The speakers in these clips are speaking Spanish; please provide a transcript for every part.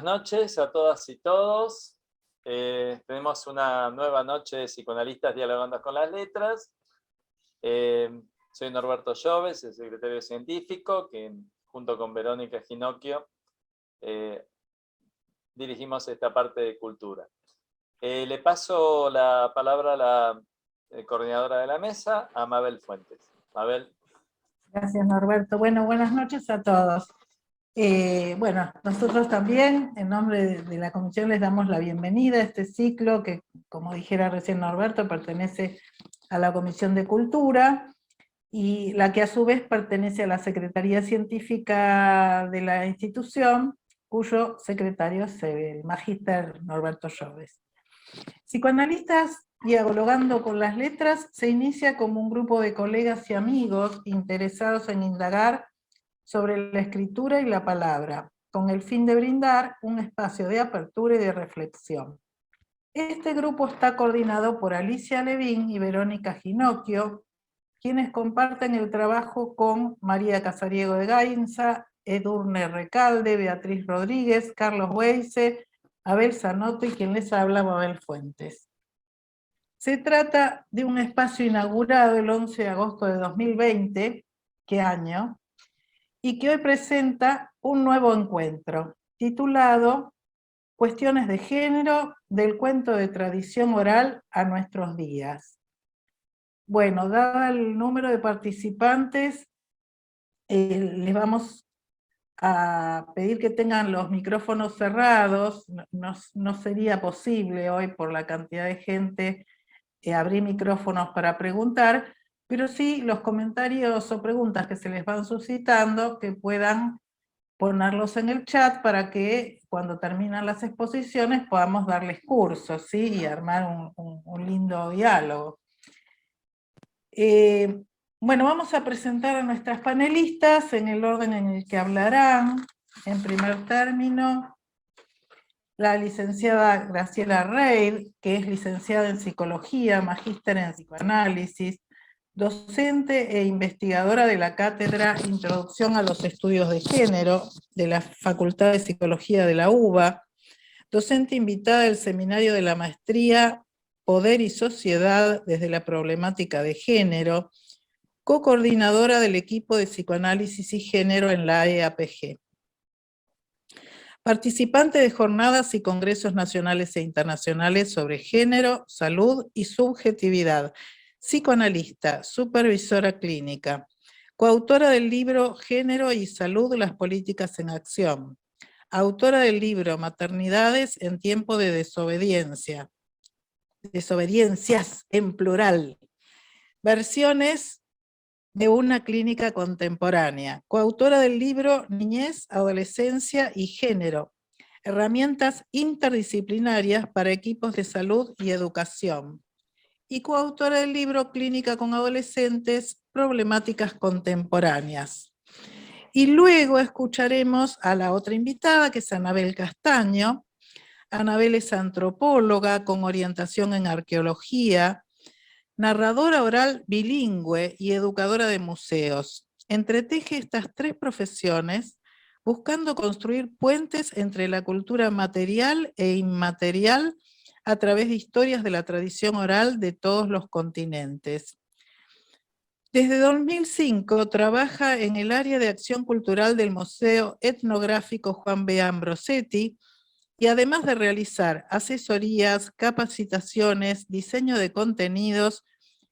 buenas noches a todas y todos. Tenemos una nueva noche de psicoanalistas dialogando con las letras. Soy Norberto Lloves, el secretario científico, que junto con Verónica Ginocchio dirigimos esta parte de cultura. Le paso la palabra a la coordinadora de la mesa, a Mabel Fuentes. Mabel. Gracias, Norberto. Bueno, buenas noches a todos. Bueno, nosotros también, en nombre de la Comisión, les damos la bienvenida a este ciclo que, como dijera recién Norberto, pertenece a la Comisión de Cultura, y la que a su vez pertenece a la Secretaría Científica de la institución, cuyo secretario es el magíster Norberto Lloves. Psicoanalistas dialogando con las letras se inicia como un grupo de colegas y amigos interesados en indagar sobre la escritura y la palabra, con el fin de brindar un espacio de apertura y de reflexión. Este grupo está coordinado por Alicia Levín y Verónica Ginocchio, quienes comparten el trabajo con María Casariego de Gainza, Edurne Recalde, Beatriz Rodríguez, Carlos Weise, Abel Zanotto y quien les habla, Mabel Fuentes. Se trata de un espacio inaugurado el 11 de agosto de 2020, ¿qué año?, y que hoy presenta un nuevo encuentro, titulado Cuestiones de género, del cuento de tradición oral a nuestros días. Bueno, dado el número de participantes, les vamos a pedir que tengan los micrófonos cerrados. No sería posible hoy, por la cantidad de gente, abrir micrófonos para preguntar, pero sí los comentarios o preguntas que se les van suscitando, que puedan ponerlos en el chat para que cuando terminan las exposiciones podamos darles cursos, ¿sí? Y armar un lindo diálogo. Bueno, vamos a presentar a nuestras panelistas en el orden en el que hablarán. En primer término, la licenciada Graciela Reid, que es licenciada en Psicología, magíster en Psicoanálisis, docente e investigadora de la cátedra Introducción a los Estudios de Género de la Facultad de Psicología de la UBA, docente invitada del seminario de la maestría Poder y Sociedad desde la Problemática de Género, co-coordinadora del equipo de Psicoanálisis y Género en la EAPG. Participante de jornadas y congresos nacionales e internacionales sobre género, salud y subjetividad, psicoanalista, supervisora clínica, coautora del libro Género y Salud, las políticas en acción, autora del libro Maternidades en tiempo de desobediencia, desobediencias en plural, versiones de una clínica contemporánea, coautora del libro Niñez, Adolescencia y Género, herramientas interdisciplinarias para equipos de salud y educación, y coautora del libro Clínica con Adolescentes, Problemáticas Contemporáneas. Y luego escucharemos a la otra invitada, que es Anabel Castaño. Anabel es antropóloga con orientación en arqueología, narradora oral bilingüe y educadora de museos. Entreteje estas tres profesiones buscando construir puentes entre la cultura material e inmaterial a través de historias de la tradición oral de todos los continentes. Desde 2005 trabaja en el área de acción cultural del Museo Etnográfico Juan B. Ambrosetti, y además de realizar asesorías, capacitaciones, diseño de contenidos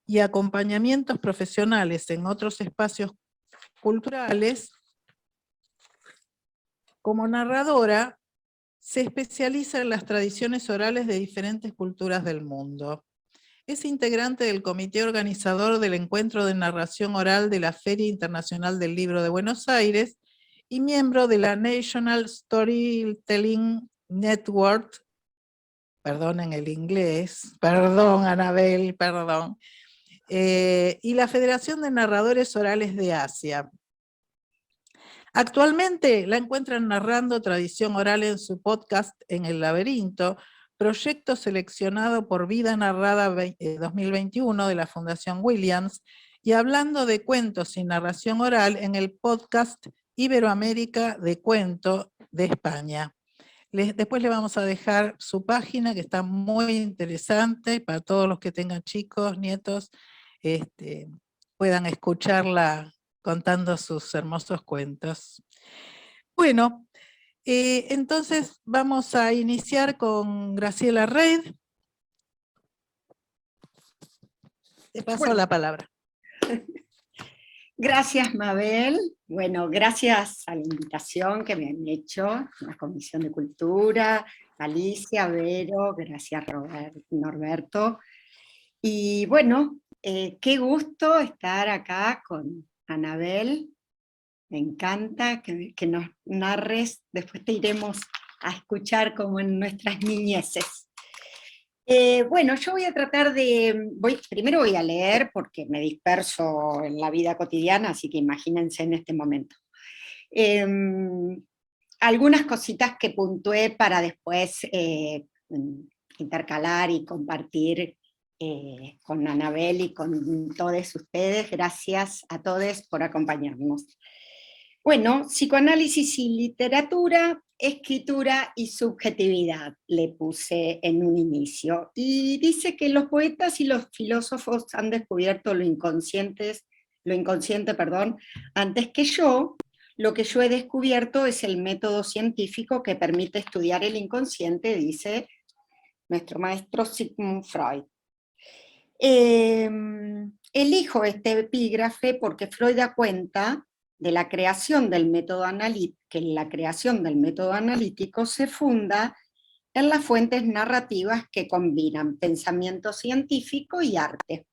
y acompañamientos profesionales en otros espacios culturales, como narradora se especializa en las tradiciones orales de diferentes culturas del mundo. Es integrante del comité organizador del Encuentro de Narración Oral de la Feria Internacional del Libro de Buenos Aires y miembro de la National Storytelling Network, perdonen el inglés, perdón Anabel, perdón, y la Federación de Narradores Orales de Asia. Actualmente la encuentran narrando tradición oral en su podcast En el Laberinto, proyecto seleccionado por Vida Narrada 2021 de la Fundación Williams, y hablando de cuentos y narración oral en el podcast Iberoamérica de Cuento de España. Después le vamos a dejar su página, que está muy interesante, para todos los que tengan chicos, nietos, puedan escucharla contando sus hermosos cuentos. Bueno, entonces vamos a iniciar con Graciela Reid. Te paso la palabra. Gracias, Mabel. Bueno, gracias a la invitación que me han hecho, la Comisión de Cultura, Alicia, Vero, gracias Norberto. Y bueno, qué gusto estar acá con Anabel. Me encanta que nos narres, después te iremos a escuchar como en nuestras niñeces. Bueno, yo voy a tratar primero voy a leer porque me disperso en la vida cotidiana, así que imagínense en este momento. Algunas cositas que puntué para después intercalar y compartir con Anabel y con todos ustedes. Gracias a todos por acompañarnos. Bueno, psicoanálisis y literatura, escritura y subjetividad, le puse en un inicio. Y dice que los poetas y los filósofos han descubierto lo inconsciente, antes que yo. Lo que yo he descubierto es el método científico que permite estudiar el inconsciente, dice nuestro maestro Sigmund Freud. Elijo este epígrafe porque Freud da cuenta de la creación del método analítico, que la creación del método analítico se funda en las fuentes narrativas que combinan pensamiento científico y arte.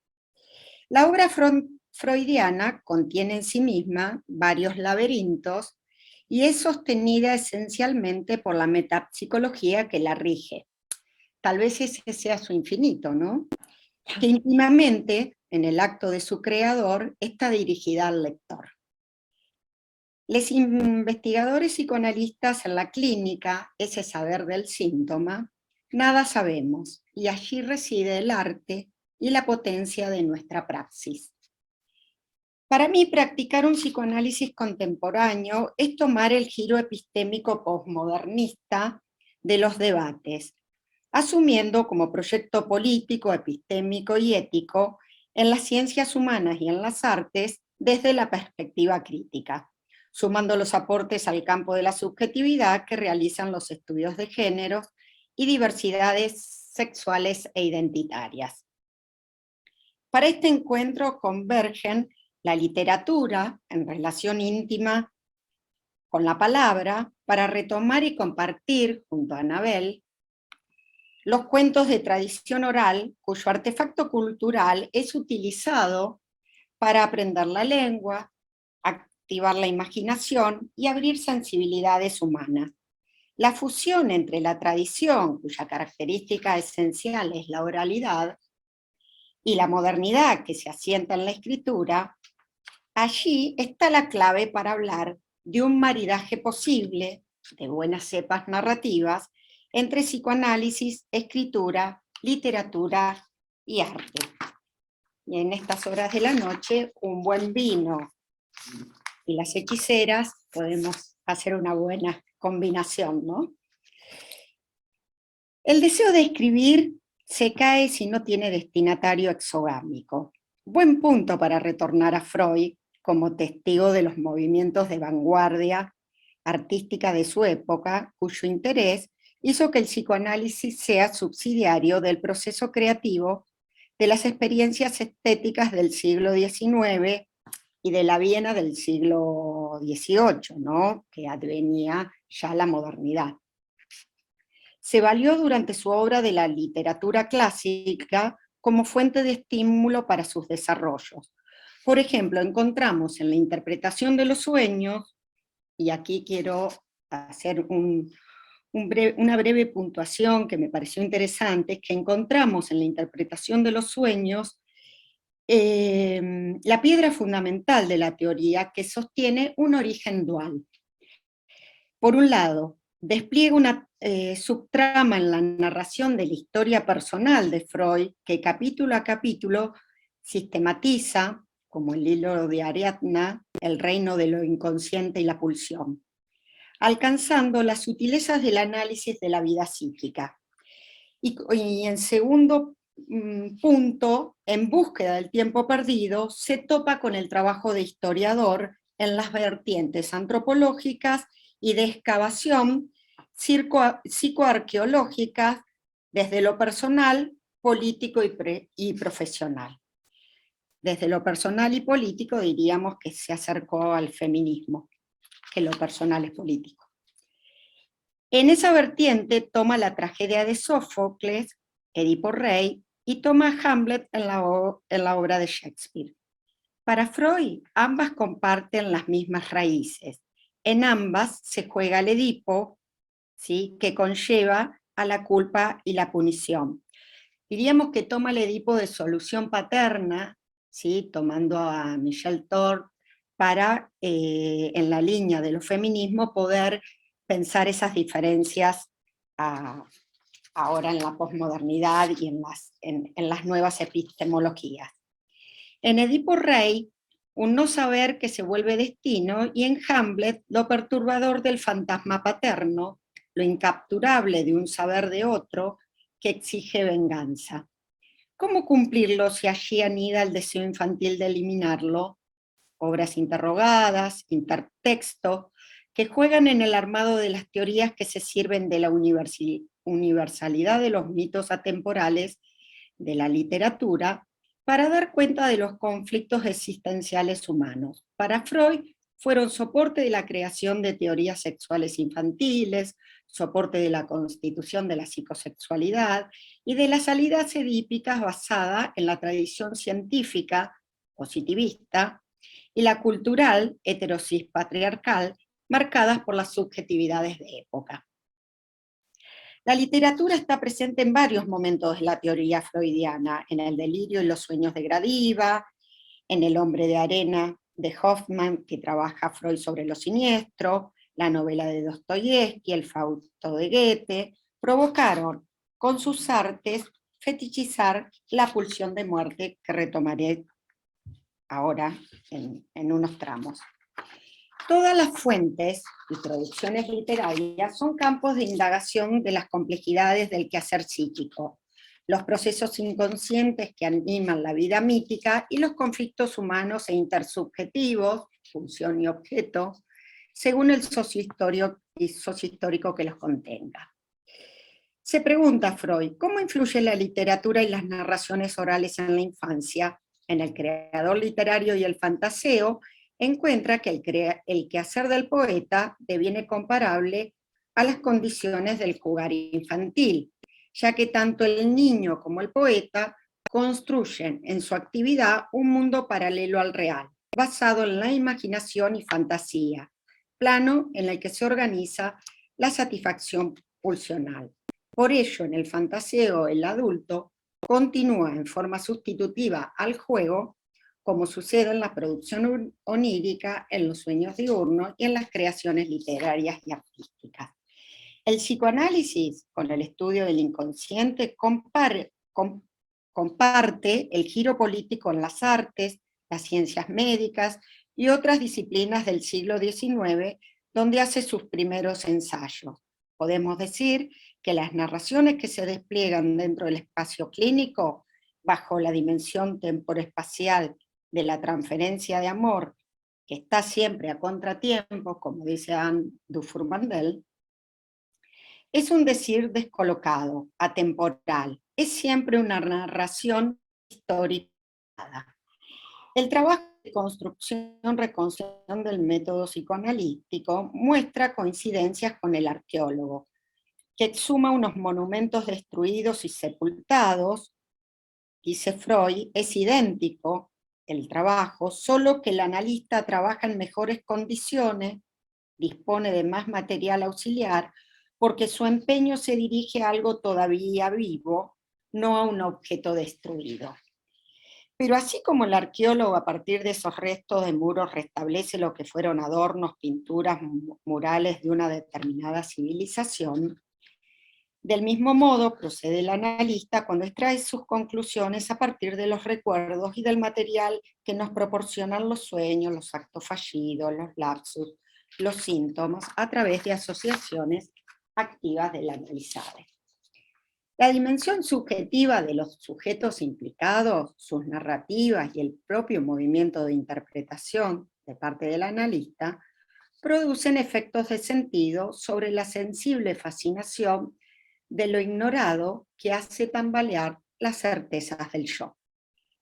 La obra freudiana contiene en sí misma varios laberintos y es sostenida esencialmente por la metapsicología que la rige. Tal vez ese sea su infinito, ¿no? Que íntimamente, en el acto de su creador, está dirigida al lector. Los investigadores psicoanalistas en la clínica, ese saber del síntoma, nada sabemos, y allí reside el arte y la potencia de nuestra praxis. Para mí, practicar un psicoanálisis contemporáneo es tomar el giro epistémico postmodernista de los debates, asumiendo como proyecto político, epistémico y ético en las ciencias humanas y en las artes desde la perspectiva crítica, sumando los aportes al campo de la subjetividad que realizan los estudios de géneros y diversidades sexuales e identitarias. Para este encuentro convergen la literatura, en relación íntima con la palabra, para retomar y compartir, junto a Anabel, los cuentos de tradición oral, cuyo artefacto cultural es utilizado para aprender la lengua, activar la imaginación y abrir sensibilidades humanas. La fusión entre la tradición, cuya característica esencial es la oralidad, y la modernidad que se asienta en la escritura, allí está la clave para hablar de un maridaje posible, de buenas cepas narrativas, entre psicoanálisis, escritura, literatura y arte. Y en estas horas de la noche, un buen vino y las hechiceras podemos hacer una buena combinación, ¿no? El deseo de escribir se cae si no tiene destinatario exogámico. Buen punto para retornar a Freud como testigo de los movimientos de vanguardia artística de su época, cuyo interés hizo que el psicoanálisis sea subsidiario del proceso creativo de las experiencias estéticas del siglo XIX y de la Viena del siglo XVIII, ¿no? Que advenía ya la modernidad. Se valió durante su obra de la literatura clásica como fuente de estímulo para sus desarrollos. Por ejemplo, encontramos en la interpretación de los sueños, y aquí quiero hacer una breve puntuación que me pareció interesante, que encontramos en la interpretación de los sueños la piedra fundamental de la teoría que sostiene un origen dual. Por un lado, despliega una subtrama en la narración de la historia personal de Freud, que capítulo a capítulo sistematiza, como el hilo de Ariadna, el reino de lo inconsciente y la pulsión. alcanzando las sutilezas del análisis de la vida psíquica. Y en segundo punto, en búsqueda del tiempo perdido, se topa con el trabajo de historiador en las vertientes antropológicas y de excavación psicoarqueológicas desde lo personal, político y profesional. Desde lo personal y político diríamos que se acercó al feminismo, que lo personal es político. En esa vertiente toma la tragedia de Sófocles, Edipo Rey, y toma a Hamlet en la obra de Shakespeare. Para Freud, ambas comparten las mismas raíces. En ambas se juega el Edipo, ¿sí?, que conlleva a la culpa y la punición. Diríamos que toma el Edipo de solución paterna, ¿sí?, tomando a Michel Thorp para, en la línea de los feminismos, poder pensar esas diferencias ahora en la posmodernidad y en las nuevas epistemologías. En Edipo Rey, un no saber que se vuelve destino, y en Hamlet, lo perturbador del fantasma paterno, lo incapturable de un saber de otro que exige venganza. ¿Cómo cumplirlo si allí anida el deseo infantil de eliminarlo? Obras interrogadas, intertexto, que juegan en el armado de las teorías que se sirven de la universalidad de los mitos atemporales de la literatura para dar cuenta de los conflictos existenciales humanos. Para Freud, fueron soporte de la creación de teorías sexuales infantiles, soporte de la constitución de la psicosexualidad y de las salidas edípicas basada en la tradición científica positivista y la cultural heterosis patriarcal, marcadas por las subjetividades de época. La literatura está presente en varios momentos de la teoría freudiana, en el delirio y los sueños de Gradiva, en El hombre de arena de Hoffman, que trabaja Freud sobre lo siniestro, la novela de Dostoyevsky, el Fausto de Goethe, provocaron con sus artes fetichizar la pulsión de muerte, que retomaré ahora en unos tramos. Todas las fuentes y producciones literarias son campos de indagación de las complejidades del quehacer psíquico, los procesos inconscientes que animan la vida mítica y los conflictos humanos e intersubjetivos, función y objeto, según el sociohistórico que los contenga. Se pregunta Freud, ¿cómo influye la literatura y las narraciones orales en la infancia? En El creador literario y el fantaseo, encuentra que el quehacer del poeta deviene comparable a las condiciones del jugar infantil, ya que tanto el niño como el poeta construyen en su actividad un mundo paralelo al real, basado en la imaginación y fantasía, plano en el que se organiza la satisfacción pulsional. Por ello, en el fantaseo, el adulto continúa en forma sustitutiva al juego, como sucede en la producción onírica, en los sueños diurnos y en las creaciones literarias y artísticas. El psicoanálisis, con el estudio del inconsciente, comparte el giro político en las artes, las ciencias médicas y otras disciplinas del siglo XIX, donde hace sus primeros ensayos. Podemos decir que las narraciones que se despliegan dentro del espacio clínico, bajo la dimensión temporoespacial de la transferencia de amor, que está siempre a contratiempo, como dice Anne Dufour-Mandel, es un decir descolocado, atemporal, es siempre una narración histórica. El trabajo de construcción-reconstrucción del método psicoanalítico muestra coincidencias con el arqueólogo, que exhuma unos monumentos destruidos y sepultados. Dice Freud, es idéntico el trabajo, solo que el analista trabaja en mejores condiciones, dispone de más material auxiliar, porque su empeño se dirige a algo todavía vivo, no a un objeto destruido. Pero así como el arqueólogo a partir de esos restos de muros restablece lo que fueron adornos, pinturas, murales de una determinada civilización, del mismo modo procede el analista cuando extrae sus conclusiones a partir de los recuerdos y del material que nos proporcionan los sueños, los actos fallidos, los lapsus, los síntomas a través de asociaciones activas del analizado. La dimensión subjetiva de los sujetos implicados, sus narrativas y el propio movimiento de interpretación de parte del analista producen efectos de sentido sobre la sensible fascinación de lo ignorado que hace tambalear las certezas del yo.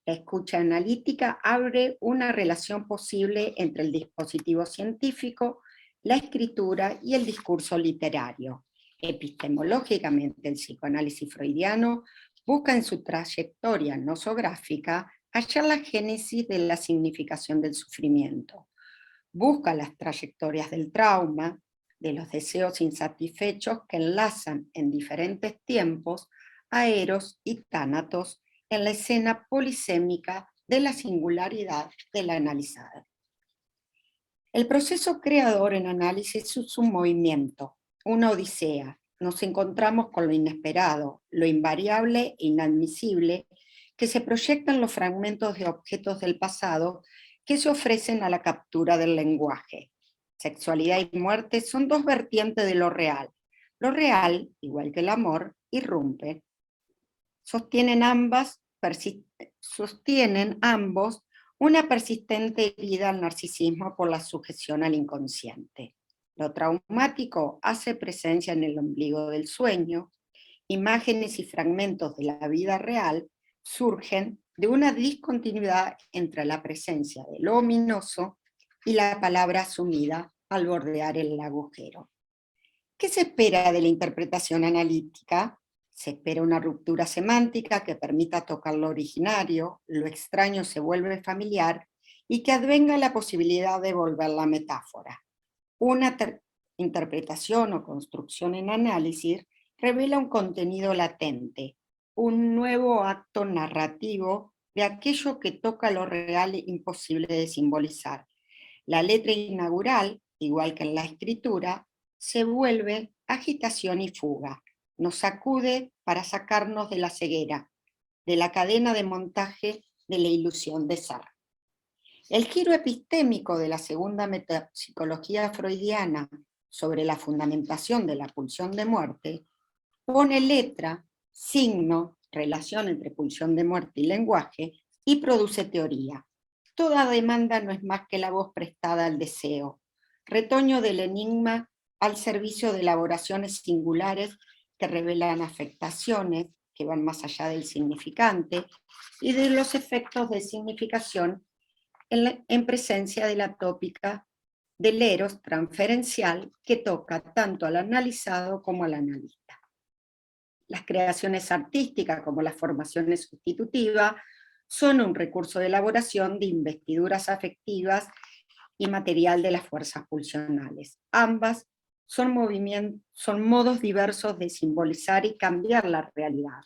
La escucha analítica abre una relación posible entre el dispositivo científico, la escritura y el discurso literario. Epistemológicamente, el psicoanálisis freudiano busca en su trayectoria nosográfica hallar la génesis de la significación del sufrimiento. Busca las trayectorias del trauma, de los deseos insatisfechos que enlazan en diferentes tiempos a Eros y Tánatos en la escena polisémica de la singularidad de la analizada. El proceso creador en análisis es un movimiento, una odisea. Nos encontramos con lo inesperado, lo invariable e inadmisible que se proyectan los fragmentos de objetos del pasado que se ofrecen a la captura del lenguaje. Sexualidad y muerte son dos vertientes de lo real. Lo real, igual que el amor, irrumpe. Sostienen ambos una persistente herida al narcisismo por la sujeción al inconsciente. Lo traumático hace presencia en el ombligo del sueño. Imágenes y fragmentos de la vida real surgen de una discontinuidad entre la presencia de lo ominoso y la palabra asumida al bordear el agujero. ¿Qué se espera de la interpretación analítica? Se espera una ruptura semántica que permita tocar lo originario, lo extraño se vuelve familiar y que advenga la posibilidad de volver la metáfora. Una interpretación o construcción en análisis revela un contenido latente, un nuevo acto narrativo de aquello que toca lo real e imposible de simbolizar. La letra inaugural, igual que en la escritura, se vuelve agitación y fuga. Nos sacude para sacarnos de la ceguera, de la cadena de montaje de la ilusión de ser. El giro epistémico de la segunda metapsicología freudiana sobre la fundamentación de la pulsión de muerte pone letra, signo, relación entre pulsión de muerte y lenguaje, y produce teoría. Toda demanda no es más que la voz prestada al deseo, retoño del enigma al servicio de elaboraciones singulares que revelan afectaciones que van más allá del significante y de los efectos de significación en presencia de la tópica del eros transferencial que toca tanto al analizado como al analista. Las creaciones artísticas, como las formaciones sustitutivas, son un recurso de elaboración de investiduras afectivas y material de las fuerzas pulsionales. Ambas son modos diversos de simbolizar y cambiar la realidad.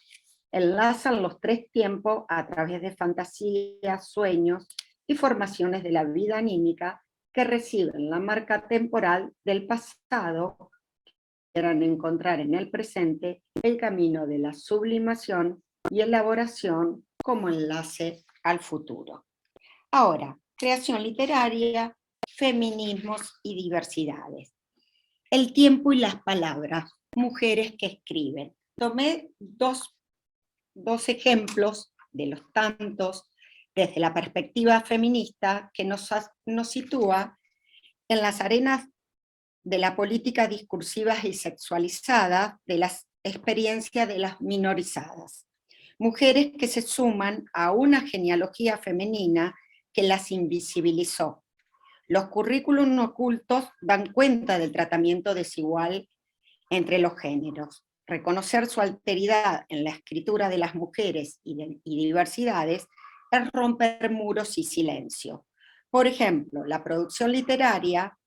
Enlazan los tres tiempos a través de fantasías, sueños y formaciones de la vida anímica que reciben la marca temporal del pasado, quieran encontrar en el presente el camino de la sublimación y elaboración como enlace al futuro. Ahora, creación literaria, feminismos y diversidades. El tiempo y las palabras, mujeres que escriben. Tomé dos ejemplos de los tantos desde la perspectiva feminista que nos sitúa en las arenas de la política discursiva y sexualizada de las experiencias de las minorizadas. Mujeres que se suman a una genealogía femenina que las invisibilizó. Los currículums ocultos dan cuenta del tratamiento desigual entre los géneros. Reconocer su alteridad en la escritura de las mujeres y diversidades es romper muros y silencio. Por ejemplo, la producción literaria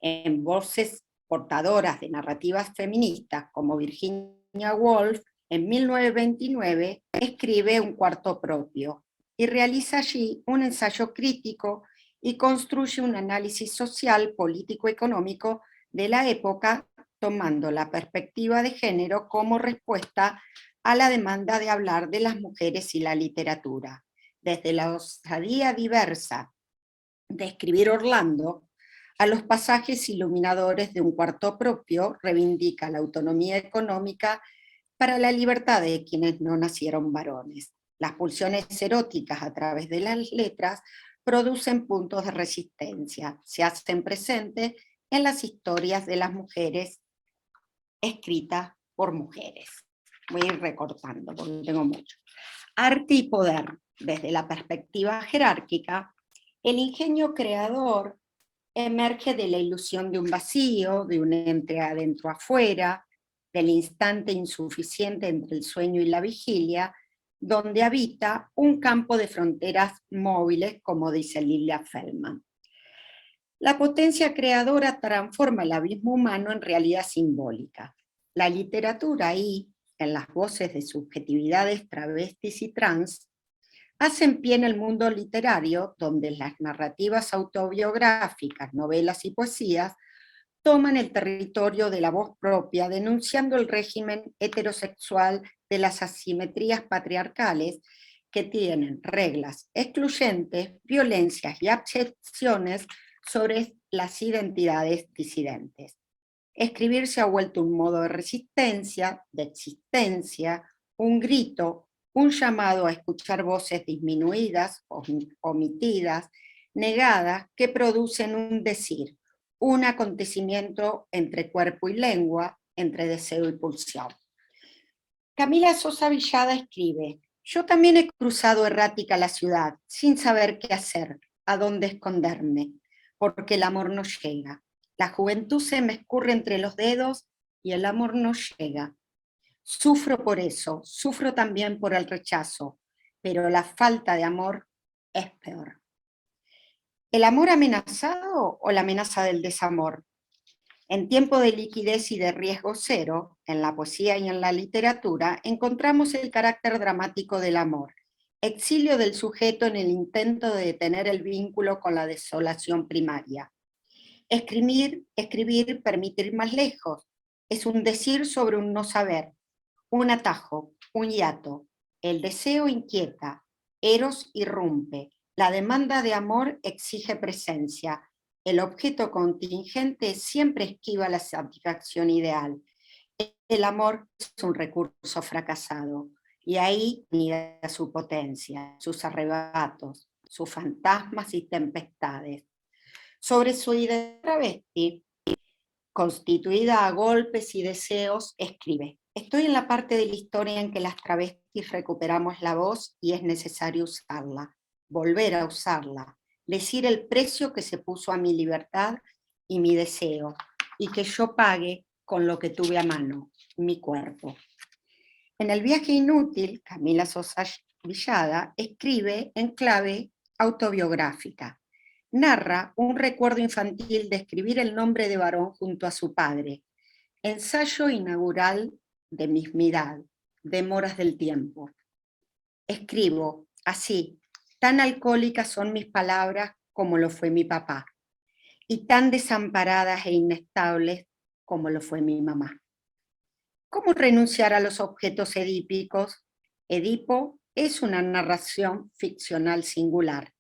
en voces portadoras de narrativas feministas como Virginia Woolf, en 1929 escribe Un cuarto propio y realiza allí un ensayo crítico y construye un análisis social, político, económico de la época, tomando la perspectiva de género como respuesta a la demanda de hablar de las mujeres y la literatura. Desde la osadía diversa de escribir Orlando, a los pasajes iluminadores de un cuarto propio, reivindica la autonomía económica para la libertad de quienes no nacieron varones. Las pulsiones eróticas a través de las letras producen puntos de resistencia, se hacen presentes en las historias de las mujeres escritas por mujeres. Voy a ir recortando porque tengo mucho. Arte y poder. Desde la perspectiva jerárquica, el ingenio creador emerge de la ilusión de un vacío, de un entre adentro afuera, del instante insuficiente entre el sueño y la vigilia, donde habita un campo de fronteras móviles, como dice Lilia Feldman. La potencia creadora transforma el abismo humano en realidad simbólica. La literatura ahí, en las voces de subjetividades travestis y trans, hacen pie en el mundo literario, donde las narrativas autobiográficas, novelas y poesías toman el territorio de la voz propia, denunciando el régimen heterosexual de las asimetrías patriarcales que tienen reglas excluyentes, violencias y abjecciones sobre las identidades disidentes. Escribir se ha vuelto un modo de resistencia, de existencia, un grito, un llamado a escuchar voces disminuidas, omitidas, negadas, que producen un decir, un acontecimiento entre cuerpo y lengua, entre deseo y pulsión. Camila Sosa Villada escribe: yo también he cruzado errática la ciudad, sin saber qué hacer, a dónde esconderme, porque el amor no llega. La juventud se me escurre entre los dedos y el amor no llega. Sufro por eso, sufro también por el rechazo, pero la falta de amor es peor. ¿El amor amenazado o la amenaza del desamor? En tiempo de liquidez y de riesgo cero, en la poesía y en la literatura, encontramos el carácter dramático del amor, exilio del sujeto en el intento de detener el vínculo con la desolación primaria. Escribir, permitir más lejos, es un decir sobre un no saber, un atajo, un hiato. El deseo inquieta, Eros irrumpe, la demanda de amor exige presencia, el objeto contingente siempre esquiva la satisfacción ideal. El amor es un recurso fracasado, y ahí nida su potencia, sus arrebatos, sus fantasmas y tempestades. Sobre su idea travesti, constituida a golpes y deseos, escribe: estoy en la parte de la historia en que las travestis recuperamos la voz y es necesario usarla, volver a usarla, decir el precio que se puso a mi libertad y mi deseo, y que yo pague con lo que tuve a mano, mi cuerpo. En El viaje inútil, Camila Sosa Villada escribe en clave autobiográfica. Narra un recuerdo infantil de escribir el nombre de varón junto a su padre. Ensayo inaugural de mismidad, demoras del tiempo. Escribo así: tan alcohólicas son mis palabras como lo fue mi papá, y tan desamparadas e inestables como lo fue mi mamá. ¿Cómo renunciar a los objetos edípicos? Edipo es una narración ficcional singular.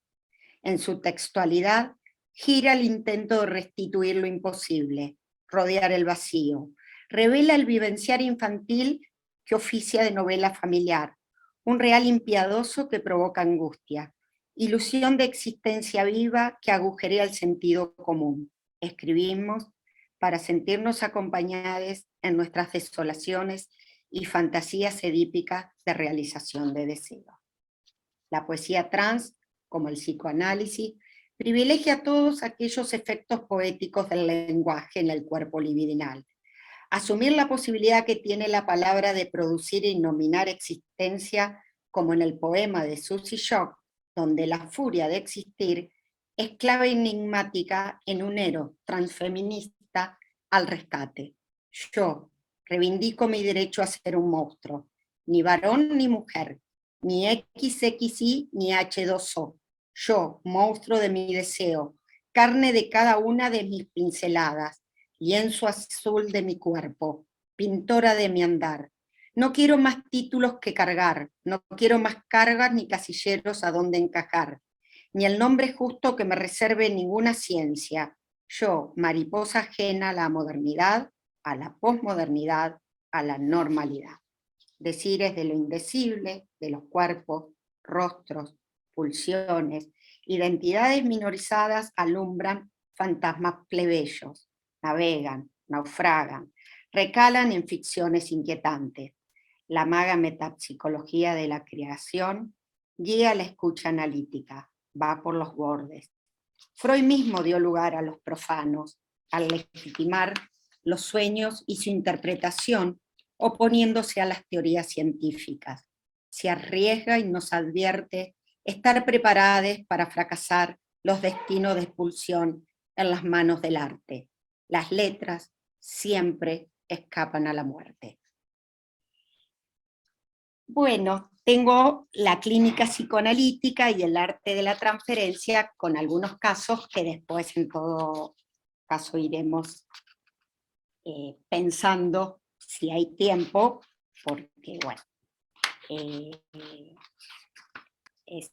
En su textualidad gira el intento de restituir lo imposible, rodear el vacío. Revela el vivenciar infantil que oficia de novela familiar, un real impiadoso que provoca angustia, ilusión de existencia viva que agujerea el sentido común. Escribimos para sentirnos acompañados en nuestras desolaciones y fantasías edípicas de realización de deseos. La poesía trans, como el psicoanálisis, privilegia todos aquellos efectos poéticos del lenguaje en el cuerpo libidinal. Asumir la posibilidad que tiene la palabra de producir y nominar existencia, como en el poema de Susy Shock, donde la furia de existir es clave enigmática en un héroe transfeminista al rescate. Yo reivindico mi derecho a ser un monstruo, ni varón ni mujer, ni XXI ni H2O. Yo, monstruo de mi deseo, carne de cada una de mis pinceladas, lienzo azul de mi cuerpo, pintora de mi andar. No quiero más títulos que cargar, no quiero más cargas ni casilleros a donde encajar, ni el nombre justo que me reserve ninguna ciencia. Yo, mariposa ajena a la modernidad, a la posmodernidad, a la normalidad. Decires de lo indecible, de los cuerpos, rostros, pulsiones, identidades minorizadas alumbran fantasmas plebeyos, navegan, naufragan, recalan en ficciones inquietantes. La maga metapsicología de la creación guía la escucha analítica, va por los bordes. Freud mismo dio lugar a los profanos, al legitimar los sueños y su interpretación, oponiéndose a las teorías científicas. Se arriesga y nos advierte estar preparados para fracasar los destinos de expulsión en las manos del arte. Las letras siempre escapan a la muerte. Bueno, tengo la clínica psicoanalítica y el arte de la transferencia con algunos casos que después en todo caso iremos pensando si hay tiempo, porque bueno, es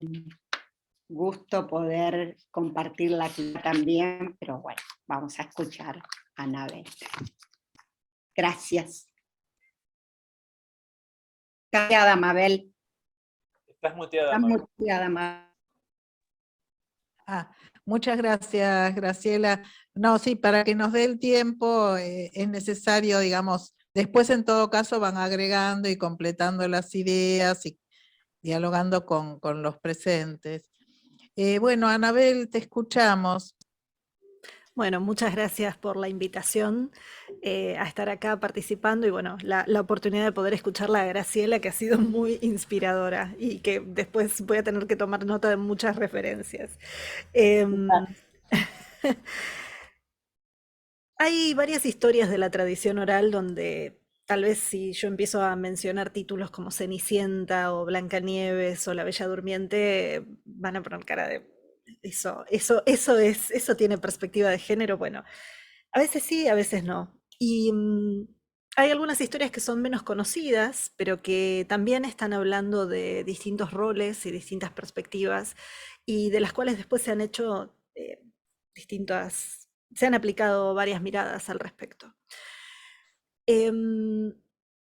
un gusto poder compartirla aquí también, pero bueno, vamos a escuchar a Anabel. Gracias. Muteada, Mabel. Estás muteada, Estás Mabel. muteada, Mabel. Muchas gracias, Graciela. No, sí, para que nos dé el tiempo es necesario, digamos, después en todo caso van agregando y completando las ideas y dialogando con los presentes. Bueno, Anabel, te escuchamos. Bueno, muchas gracias por la invitación a estar acá participando y bueno, la oportunidad de poder escucharla a Graciela, que ha sido muy inspiradora y que después voy a tener que tomar nota de muchas referencias. Hay varias historias de la tradición oral donde tal vez si yo empiezo a mencionar títulos como Cenicienta o Blancanieves o La Bella Durmiente, van a poner cara de eso tiene perspectiva de género. Bueno, a veces sí, a veces no. Y hay algunas historias que son menos conocidas, pero que también están hablando de distintos roles y distintas perspectivas, y de las cuales después se han hecho se han aplicado varias miradas al respecto.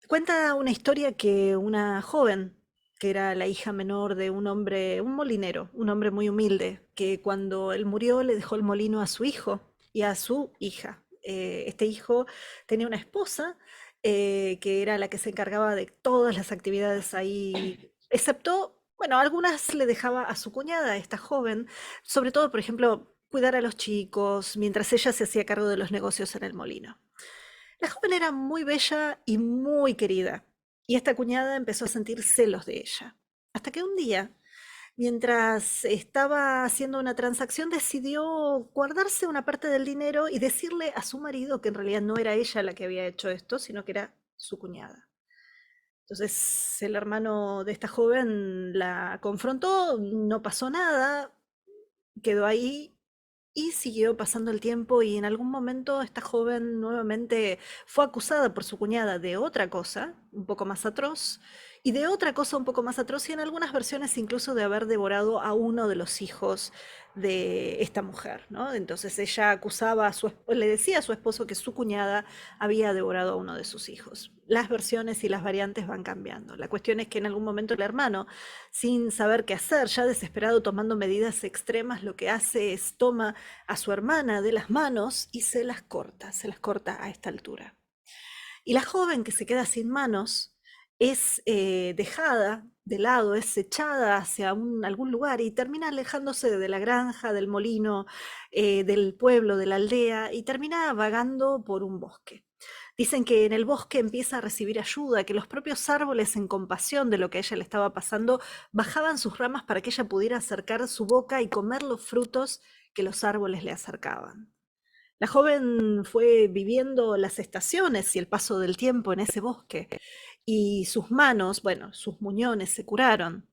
Cuenta una historia que una joven, que era la hija menor de un hombre, un molinero, un hombre muy humilde, que cuando él murió le dejó el molino a su hijo y a su hija. Este hijo tenía una esposa que era la que se encargaba de todas las actividades ahí, excepto, bueno, algunas le dejaba a su cuñada, esta joven, sobre todo, por ejemplo, cuidar a los chicos, mientras ella se hacía cargo de los negocios en el molino. La joven era muy bella y muy querida, y esta cuñada empezó a sentir celos de ella. Hasta que un día, mientras estaba haciendo una transacción, decidió guardarse una parte del dinero y decirle a su marido que en realidad no era ella la que había hecho esto, sino que era su cuñada. Entonces el hermano de esta joven la confrontó, no pasó nada, quedó ahí y siguió pasando el tiempo, y en algún momento esta joven nuevamente fue acusada por su cuñada de otra cosa, un poco más atroz, y de otra cosa un poco más atroz, y en algunas versiones incluso de haber devorado a uno de los hijos de esta mujer, ¿no? Entonces ella acusaba le decía a su esposo que su cuñada había devorado a uno de sus hijos. Las versiones y las variantes van cambiando. La cuestión es que en algún momento el hermano, sin saber qué hacer, ya desesperado, tomando medidas extremas, lo que hace es toma a su hermana de las manos y se las corta a esta altura. Y la joven, que se queda sin manos, es dejada de lado, es echada hacia algún lugar y termina alejándose de la granja, del molino, del pueblo, de la aldea, y termina vagando por un bosque. Dicen que en el bosque empieza a recibir ayuda, que los propios árboles, en compasión de lo que a ella le estaba pasando, bajaban sus ramas para que ella pudiera acercar su boca y comer los frutos que los árboles le acercaban. La joven fue viviendo las estaciones y el paso del tiempo en ese bosque, y sus manos, bueno, sus muñones se curaron.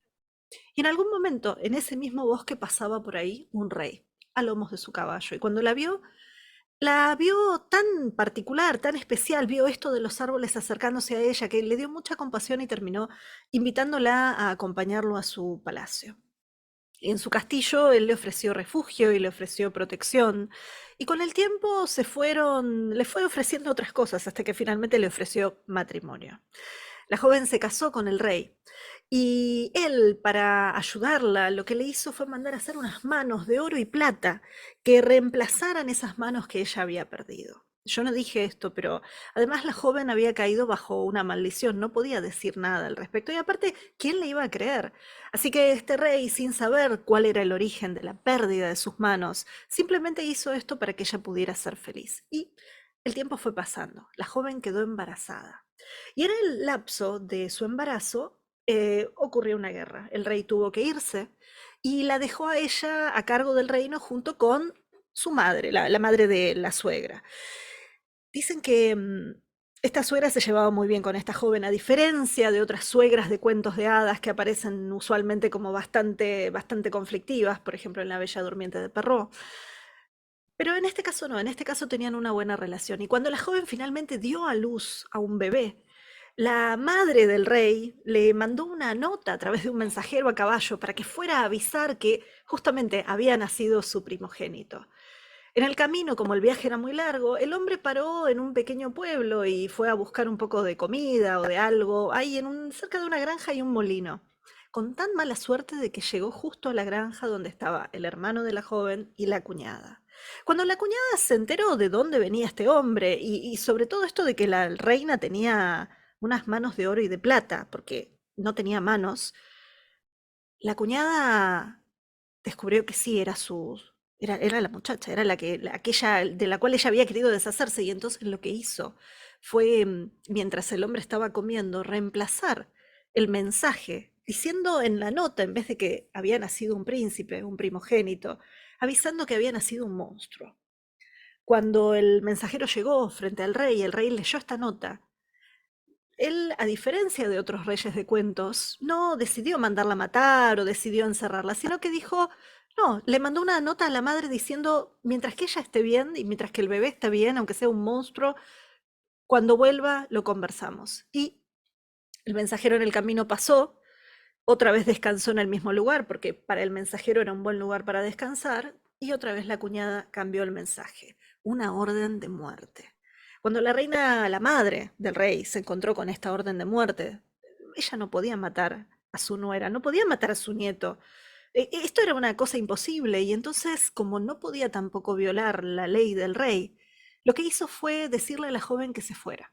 Y en algún momento, en ese mismo bosque, pasaba por ahí un rey, a lomos de su caballo, y cuando la vio tan particular, tan especial, vio esto de los árboles acercándose a ella, que le dio mucha compasión y terminó invitándola a acompañarlo a su palacio. En su castillo él le ofreció refugio y le ofreció protección, y con el tiempo le fue ofreciendo otras cosas hasta que finalmente le ofreció matrimonio. La joven se casó con el rey y él, para ayudarla, lo que le hizo fue mandar a hacer unas manos de oro y plata que reemplazaran esas manos que ella había perdido. Yo no dije esto, pero además la joven había caído bajo una maldición, no podía decir nada al respecto. Y aparte, ¿quién le iba a creer? Así que este rey, sin saber cuál era el origen de la pérdida de sus manos, simplemente hizo esto para que ella pudiera ser feliz. Y el tiempo fue pasando. La joven quedó embarazada. Y en el lapso de su embarazo ocurrió una guerra. El rey tuvo que irse y la dejó a ella a cargo del reino junto con su madre, la madre de la suegra. Dicen que esta suegra se llevaba muy bien con esta joven, a diferencia de otras suegras de cuentos de hadas que aparecen usualmente como bastante conflictivas, por ejemplo en La Bella Durmiente de Perrault. Pero en este caso no, en este caso tenían una buena relación. Y cuando la joven finalmente dio a luz a un bebé, la madre del rey le mandó una nota a través de un mensajero a caballo para que fuera a avisar que justamente había nacido su primogénito. En el camino, como el viaje era muy largo, el hombre paró en un pequeño pueblo y fue a buscar un poco de comida o de algo. Ahí cerca de una granja hay un molino, con tan mala suerte de que llegó justo a la granja donde estaba el hermano de la joven y la cuñada. Cuando la cuñada se enteró de dónde venía este hombre y sobre todo esto de que la reina tenía unas manos de oro y de plata, porque no tenía manos, la cuñada descubrió que sí, era la muchacha, era aquella de la cual ella había querido deshacerse, y entonces lo que hizo fue, mientras el hombre estaba comiendo, reemplazar el mensaje, diciendo en la nota, en vez de que había nacido un príncipe, un primogénito, avisando que había nacido un monstruo. Cuando el mensajero llegó frente al rey, el rey leyó esta nota. Él, a diferencia de otros reyes de cuentos, no decidió mandarla a matar o decidió encerrarla, sino que dijo, no, le mandó una nota a la madre diciendo, mientras que ella esté bien y mientras que el bebé esté bien, aunque sea un monstruo, cuando vuelva lo conversamos. Y el mensajero en el camino pasó, otra vez descansó en el mismo lugar, porque para el mensajero era un buen lugar para descansar, y otra vez la cuñada cambió el mensaje, una orden de muerte. Cuando la reina, la madre del rey, se encontró con esta orden de muerte, ella no podía matar a su nuera, no podía matar a su nieto. Esto era una cosa imposible, y entonces, como no podía tampoco violar la ley del rey, lo que hizo fue decirle a la joven que se fuera.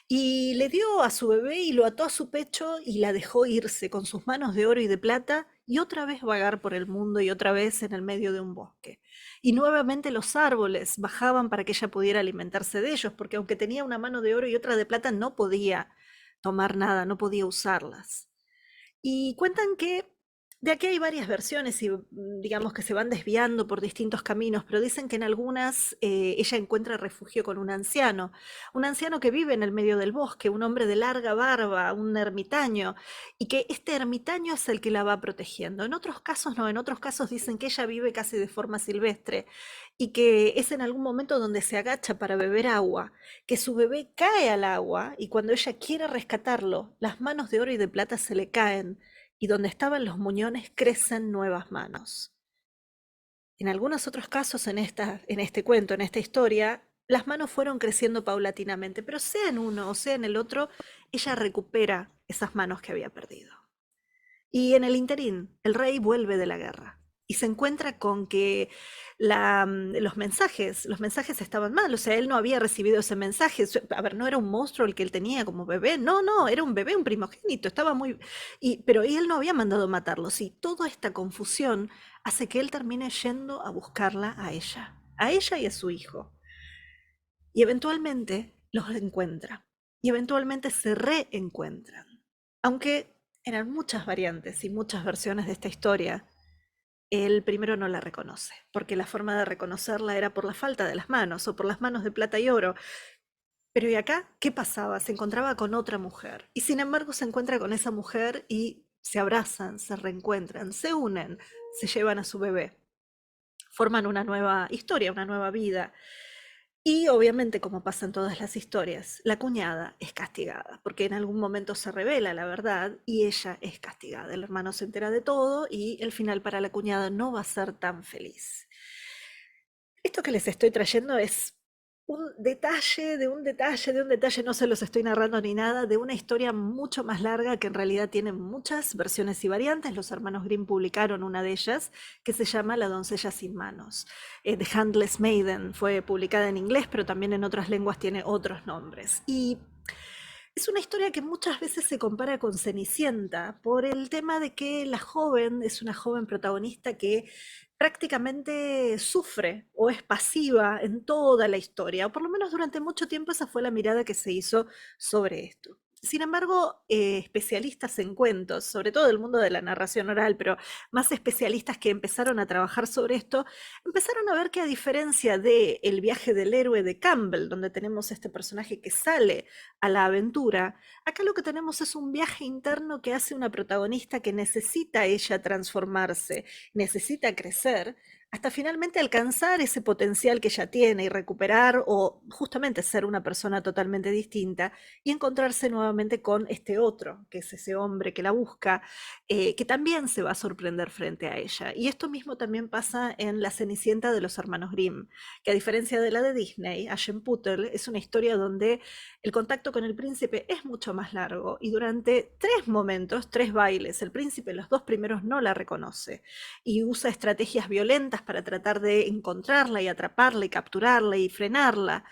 Y le dio a su bebé y lo ató a su pecho y la dejó irse con sus manos de oro y de plata y otra vez vagar por el mundo y otra vez en el medio de un bosque. Y nuevamente los árboles bajaban para que ella pudiera alimentarse de ellos, porque aunque tenía una mano de oro y otra de plata, no podía tomar nada, no podía usarlas. Y cuentan que de aquí hay varias versiones y digamos que se van desviando por distintos caminos, pero dicen que en algunas ella encuentra refugio con un anciano que vive en el medio del bosque, un hombre de larga barba, un ermitaño, y que este ermitaño es el que la va protegiendo. En otros casos no, en otros casos dicen que ella vive casi de forma silvestre y que es en algún momento donde se agacha para beber agua, que su bebé cae al agua y cuando ella quiere rescatarlo, las manos de oro y de plata se le caen y donde estaban los muñones crecen nuevas manos. En algunos otros casos en este cuento, en esta historia, las manos fueron creciendo paulatinamente, pero sea en uno o sea en el otro, ella recupera esas manos que había perdido. Y en el interín, el rey vuelve de la guerra y se encuentra con que los mensajes estaban mal, o sea, él no había recibido ese mensaje. A ver, no era un monstruo el que él tenía como bebé, no, era un bebé, un primogénito, estaba muy... pero él no había mandado matarlos, y toda esta confusión hace que él termine yendo a buscarla a ella y a su hijo. Y eventualmente los encuentra, y eventualmente se reencuentran. Aunque eran muchas variantes y muchas versiones de esta historia, el primero no la reconoce, porque la forma de reconocerla era por la falta de las manos o por las manos de plata y oro. Pero ¿y acá qué pasaba? Se encontraba con otra mujer y sin embargo se encuentra con esa mujer y se abrazan, se reencuentran, se unen, se llevan a su bebé, forman una nueva historia, una nueva vida. Y obviamente, como pasa en todas las historias, la cuñada es castigada, porque en algún momento se revela la verdad y ella es castigada. El hermano se entera de todo y el final para la cuñada no va a ser tan feliz. Esto que les estoy trayendo es un detalle de un detalle de un detalle, no se los estoy narrando ni nada, de una historia mucho más larga que en realidad tiene muchas versiones y variantes. Los hermanos Grimm publicaron una de ellas que se llama La doncella sin manos. The Handless Maiden fue publicada en inglés, pero también en otras lenguas tiene otros nombres. Y es una historia que muchas veces se compara con Cenicienta por el tema de que la joven es una joven protagonista que prácticamente sufre o es pasiva en toda la historia, o por lo menos durante mucho tiempo esa fue la mirada que se hizo sobre esto. Sin embargo, especialistas en cuentos, sobre todo del mundo de la narración oral, pero más especialistas que empezaron a trabajar sobre esto, empezaron a ver que a diferencia de El viaje del héroe de Campbell, donde tenemos este personaje que sale a la aventura, acá lo que tenemos es un viaje interno que hace una protagonista que necesita ella transformarse, necesita crecer, hasta finalmente alcanzar ese potencial que ella tiene y recuperar o justamente ser una persona totalmente distinta y encontrarse nuevamente con este otro, que es ese hombre que la busca, que también se va a sorprender frente a ella. Y esto mismo también pasa en La Cenicienta de los hermanos Grimm, que a diferencia de la de Disney, Aschenputtel es una historia donde el contacto con el príncipe es mucho más largo y durante 3 momentos, 3 bailes, el príncipe los 2 primeros no la reconoce y usa estrategias violentas para tratar de encontrarla y atraparla y capturarla y frenarla.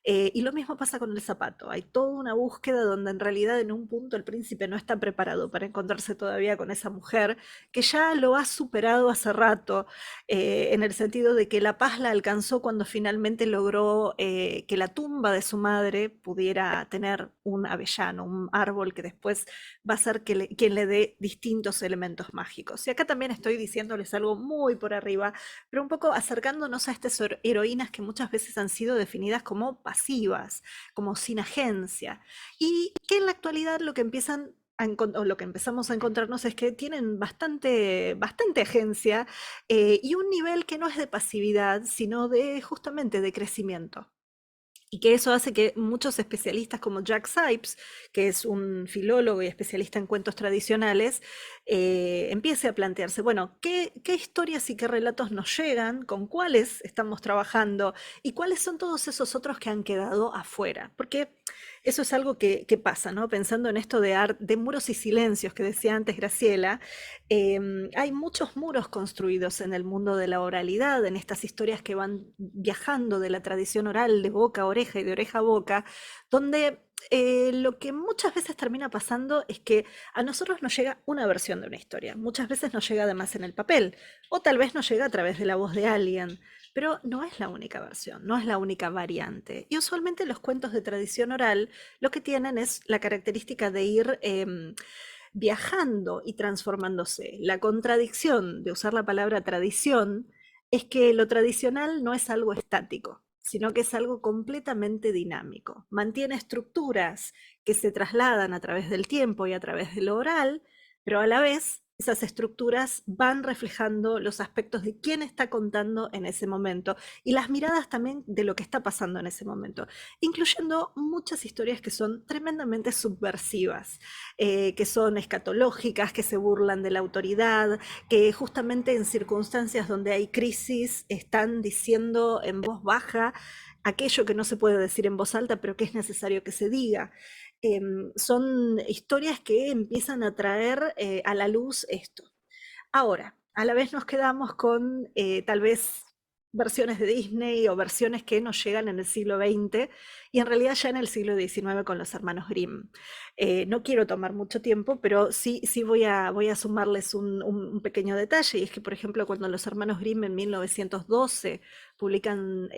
Y lo mismo pasa con el zapato. Hay toda una búsqueda donde en realidad en un punto el príncipe no está preparado para encontrarse todavía con esa mujer que ya lo ha superado hace rato, en el sentido de que la paz la alcanzó cuando finalmente logró que la tumba de su madre pudiera tener un avellano, un árbol que después va a ser quien le dé distintos elementos mágicos. Y acá también estoy diciéndoles algo muy por arriba, pero un poco acercándonos a estas heroínas que muchas veces han sido definidas como pasivas, como sin agencia, y que en la actualidad lo que empiezan o lo que empezamos a encontrarnos es que tienen bastante agencia y un nivel que no es de pasividad, sino de justamente de crecimiento. Y que eso hace que muchos especialistas como Jack Sipes, que es un filólogo y especialista en cuentos tradicionales, empiece a plantearse, bueno, ¿qué historias y qué relatos nos llegan? ¿Con cuáles estamos trabajando? ¿Y cuáles son todos esos otros que han quedado afuera? Porque eso es algo que pasa, ¿no? Pensando en esto de muros y silencios que decía antes Graciela, hay muchos muros construidos en el mundo de la oralidad, en estas historias que van viajando de la tradición oral de boca a oreja y de oreja a boca, donde lo que muchas veces termina pasando es que a nosotros nos llega una versión de una historia, muchas veces nos llega además en el papel, o tal vez nos llega a través de la voz de alguien, pero no es la única versión, no es la única variante. Y usualmente los cuentos de tradición oral lo que tienen es la característica de ir viajando y transformándose. La contradicción de usar la palabra tradición es que lo tradicional no es algo estático, sino que es algo completamente dinámico. Mantiene estructuras que se trasladan a través del tiempo y a través de lo oral, pero a la vez esas estructuras van reflejando los aspectos de quién está contando en ese momento y las miradas también de lo que está pasando en ese momento, incluyendo muchas historias que son tremendamente subversivas, que son escatológicas, que se burlan de la autoridad, que justamente en circunstancias donde hay crisis están diciendo en voz baja aquello que no se puede decir en voz alta, pero que es necesario que se diga. Son historias que empiezan a traer a la luz esto. Ahora, a la vez nos quedamos con tal vez versiones de Disney o versiones que nos llegan en el siglo XX y en realidad ya en el siglo XIX con los hermanos Grimm. No quiero tomar mucho tiempo, pero sí voy a sumarles un pequeño detalle, y es que, por ejemplo, cuando los hermanos Grimm en 1912 publican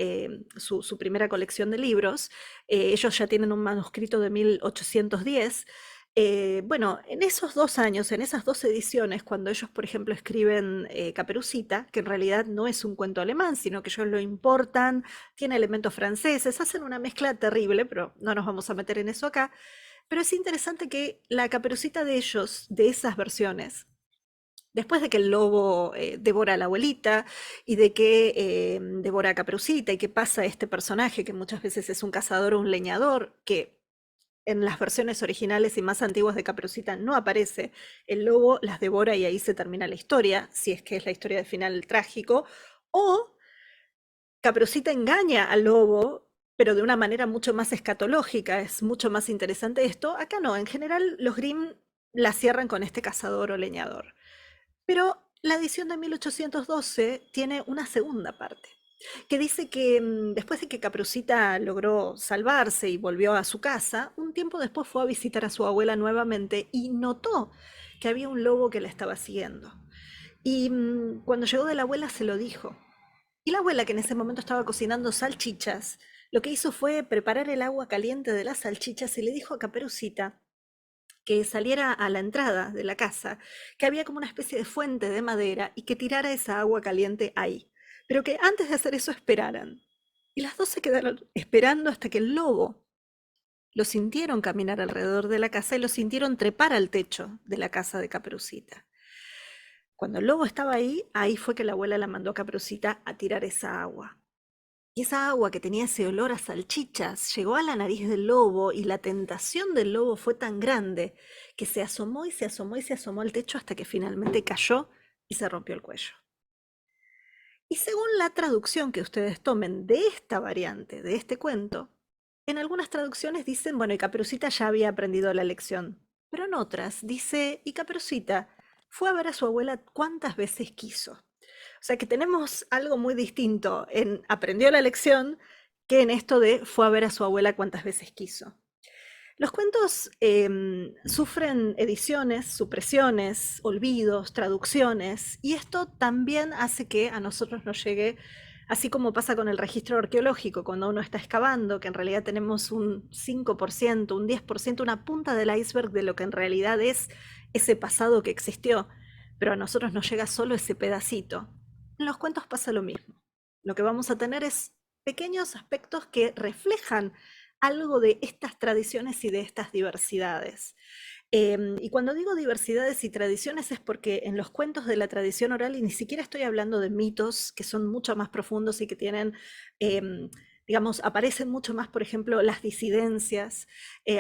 su primera colección de libros, ellos ya tienen un manuscrito de 1810. Bueno, en esos 2 años, en esas 2 ediciones, cuando ellos, por ejemplo, escriben Caperucita, que en realidad no es un cuento alemán, sino que ellos lo importan, tiene elementos franceses, hacen una mezcla terrible, pero no nos vamos a meter en eso acá. Pero es interesante que la Caperucita de ellos, de esas versiones, Después de que el lobo devora a la abuelita y de que devora a Caperucita y que pasa este personaje que muchas veces es un cazador o un leñador, que en las versiones originales y más antiguas de Caperucita no aparece, el lobo las devora y ahí se termina la historia, si es que es la historia de final trágico, o Caperucita engaña al lobo, pero de una manera mucho más escatológica, es mucho más interesante esto. Acá no, en general los Grimm la cierran con este cazador o leñador. Pero la edición de 1812 tiene una segunda parte, que dice que después de que Caperucita logró salvarse y volvió a su casa, un tiempo después fue a visitar a su abuela nuevamente y notó que había un lobo que la estaba siguiendo. Y cuando llegó de la abuela se lo dijo. Y la abuela, que en ese momento estaba cocinando salchichas, lo que hizo fue preparar el agua caliente de las salchichas y le dijo a Caperucita que saliera a la entrada de la casa, que había como una especie de fuente de madera y que tirara esa agua caliente ahí, pero que antes de hacer eso esperaran. Y las dos se quedaron esperando hasta que el lobo lo sintieron caminar alrededor de la casa y lo sintieron trepar al techo de la casa de Caperucita. Cuando el lobo estaba ahí, ahí fue que la abuela la mandó a Caperucita a tirar esa agua. Y esa agua que tenía ese olor a salchichas llegó a la nariz del lobo y la tentación del lobo fue tan grande que se asomó y se asomó y se asomó al techo hasta que finalmente cayó y se rompió el cuello. Y según la traducción que ustedes tomen de esta variante, de este cuento, en algunas traducciones dicen, bueno, y Caperucita ya había aprendido la lección, pero en otras dice, y Caperucita fue a ver a su abuela cuantas veces quiso. O sea que tenemos algo muy distinto en aprendió la lección que en esto de fue a ver a su abuela cuantas veces quiso. Los cuentos sufren ediciones, supresiones, olvidos, traducciones, y esto también hace que a nosotros nos llegue, así como pasa con el registro arqueológico, cuando uno está excavando, que en realidad tenemos un 5%, un 10%, una punta del iceberg de lo que en realidad es ese pasado que existió, pero a nosotros nos llega solo ese pedacito. En los cuentos pasa lo mismo. Lo que vamos a tener es pequeños aspectos que reflejan algo de estas tradiciones y de estas diversidades. Y cuando digo diversidades y tradiciones es porque en los cuentos de la tradición oral, y ni siquiera estoy hablando de mitos que son mucho más profundos y que tienen, digamos, aparecen mucho más, por ejemplo, las disidencias,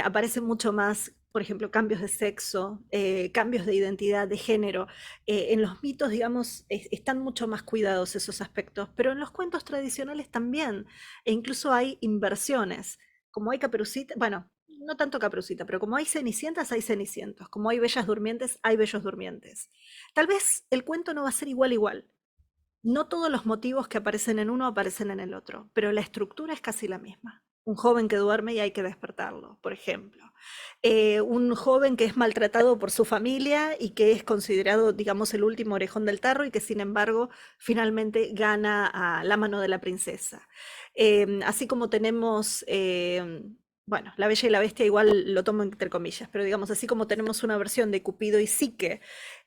aparecen mucho más, por ejemplo, cambios de sexo, cambios de identidad, de género. En los mitos, digamos, están mucho más cuidados esos aspectos, pero en los cuentos tradicionales también, e incluso hay inversiones. Como hay Caperucita, bueno, no tanto Caperucita, pero como hay cenicientas, hay cenicientos, como hay bellas durmientes, hay bellos durmientes. Tal vez el cuento no va a ser igual. No todos los motivos que aparecen en uno aparecen en el otro, pero la estructura es casi la misma. Un joven que duerme y hay que despertarlo, por ejemplo. Un joven que es maltratado por su familia y que es considerado, digamos, el último orejón del tarro y que sin embargo finalmente gana a la mano de la princesa. Así como tenemos, bueno, La Bella y la Bestia igual lo tomo entre comillas, pero digamos, así como tenemos una versión de Cupido y Psique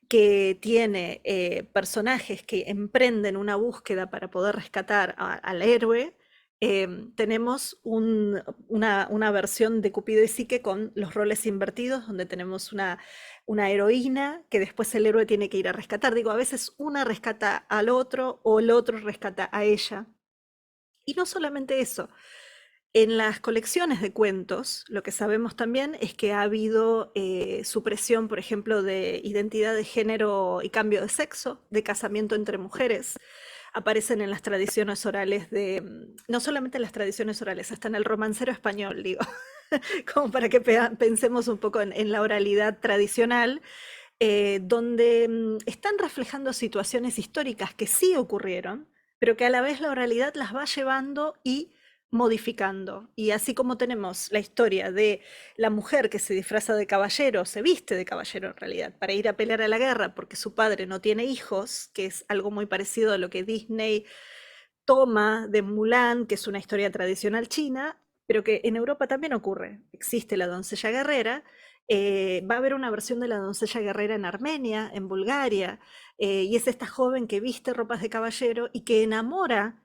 que tiene personajes que emprenden una búsqueda para poder rescatar al héroe, tenemos una versión de Cupido y Psique con los roles invertidos, donde tenemos una heroína que después el héroe tiene que ir a rescatar. Digo, a veces una rescata al otro o el otro rescata a ella. Y no solamente eso, en las colecciones de cuentos, lo que sabemos también es que ha habido supresión, por ejemplo, de identidad de género y cambio de sexo, de casamiento entre mujeres. Aparecen en las tradiciones orales no solamente en las tradiciones orales, hasta en el romancero español, digo, como para que pensemos un poco en la oralidad tradicional, donde están reflejando situaciones históricas que sí ocurrieron, pero que a la vez la oralidad las va llevando y modificando. Y así como tenemos la historia de la mujer que se disfraza de caballero, se viste de caballero en realidad, para ir a pelear a la guerra porque su padre no tiene hijos, que es algo muy parecido a lo que Disney toma de Mulan, que es una historia tradicional china, pero que en Europa también ocurre. Existe la doncella guerrera, va a haber una versión de la doncella guerrera en Armenia, en Bulgaria, y es esta joven que viste ropas de caballero y que enamora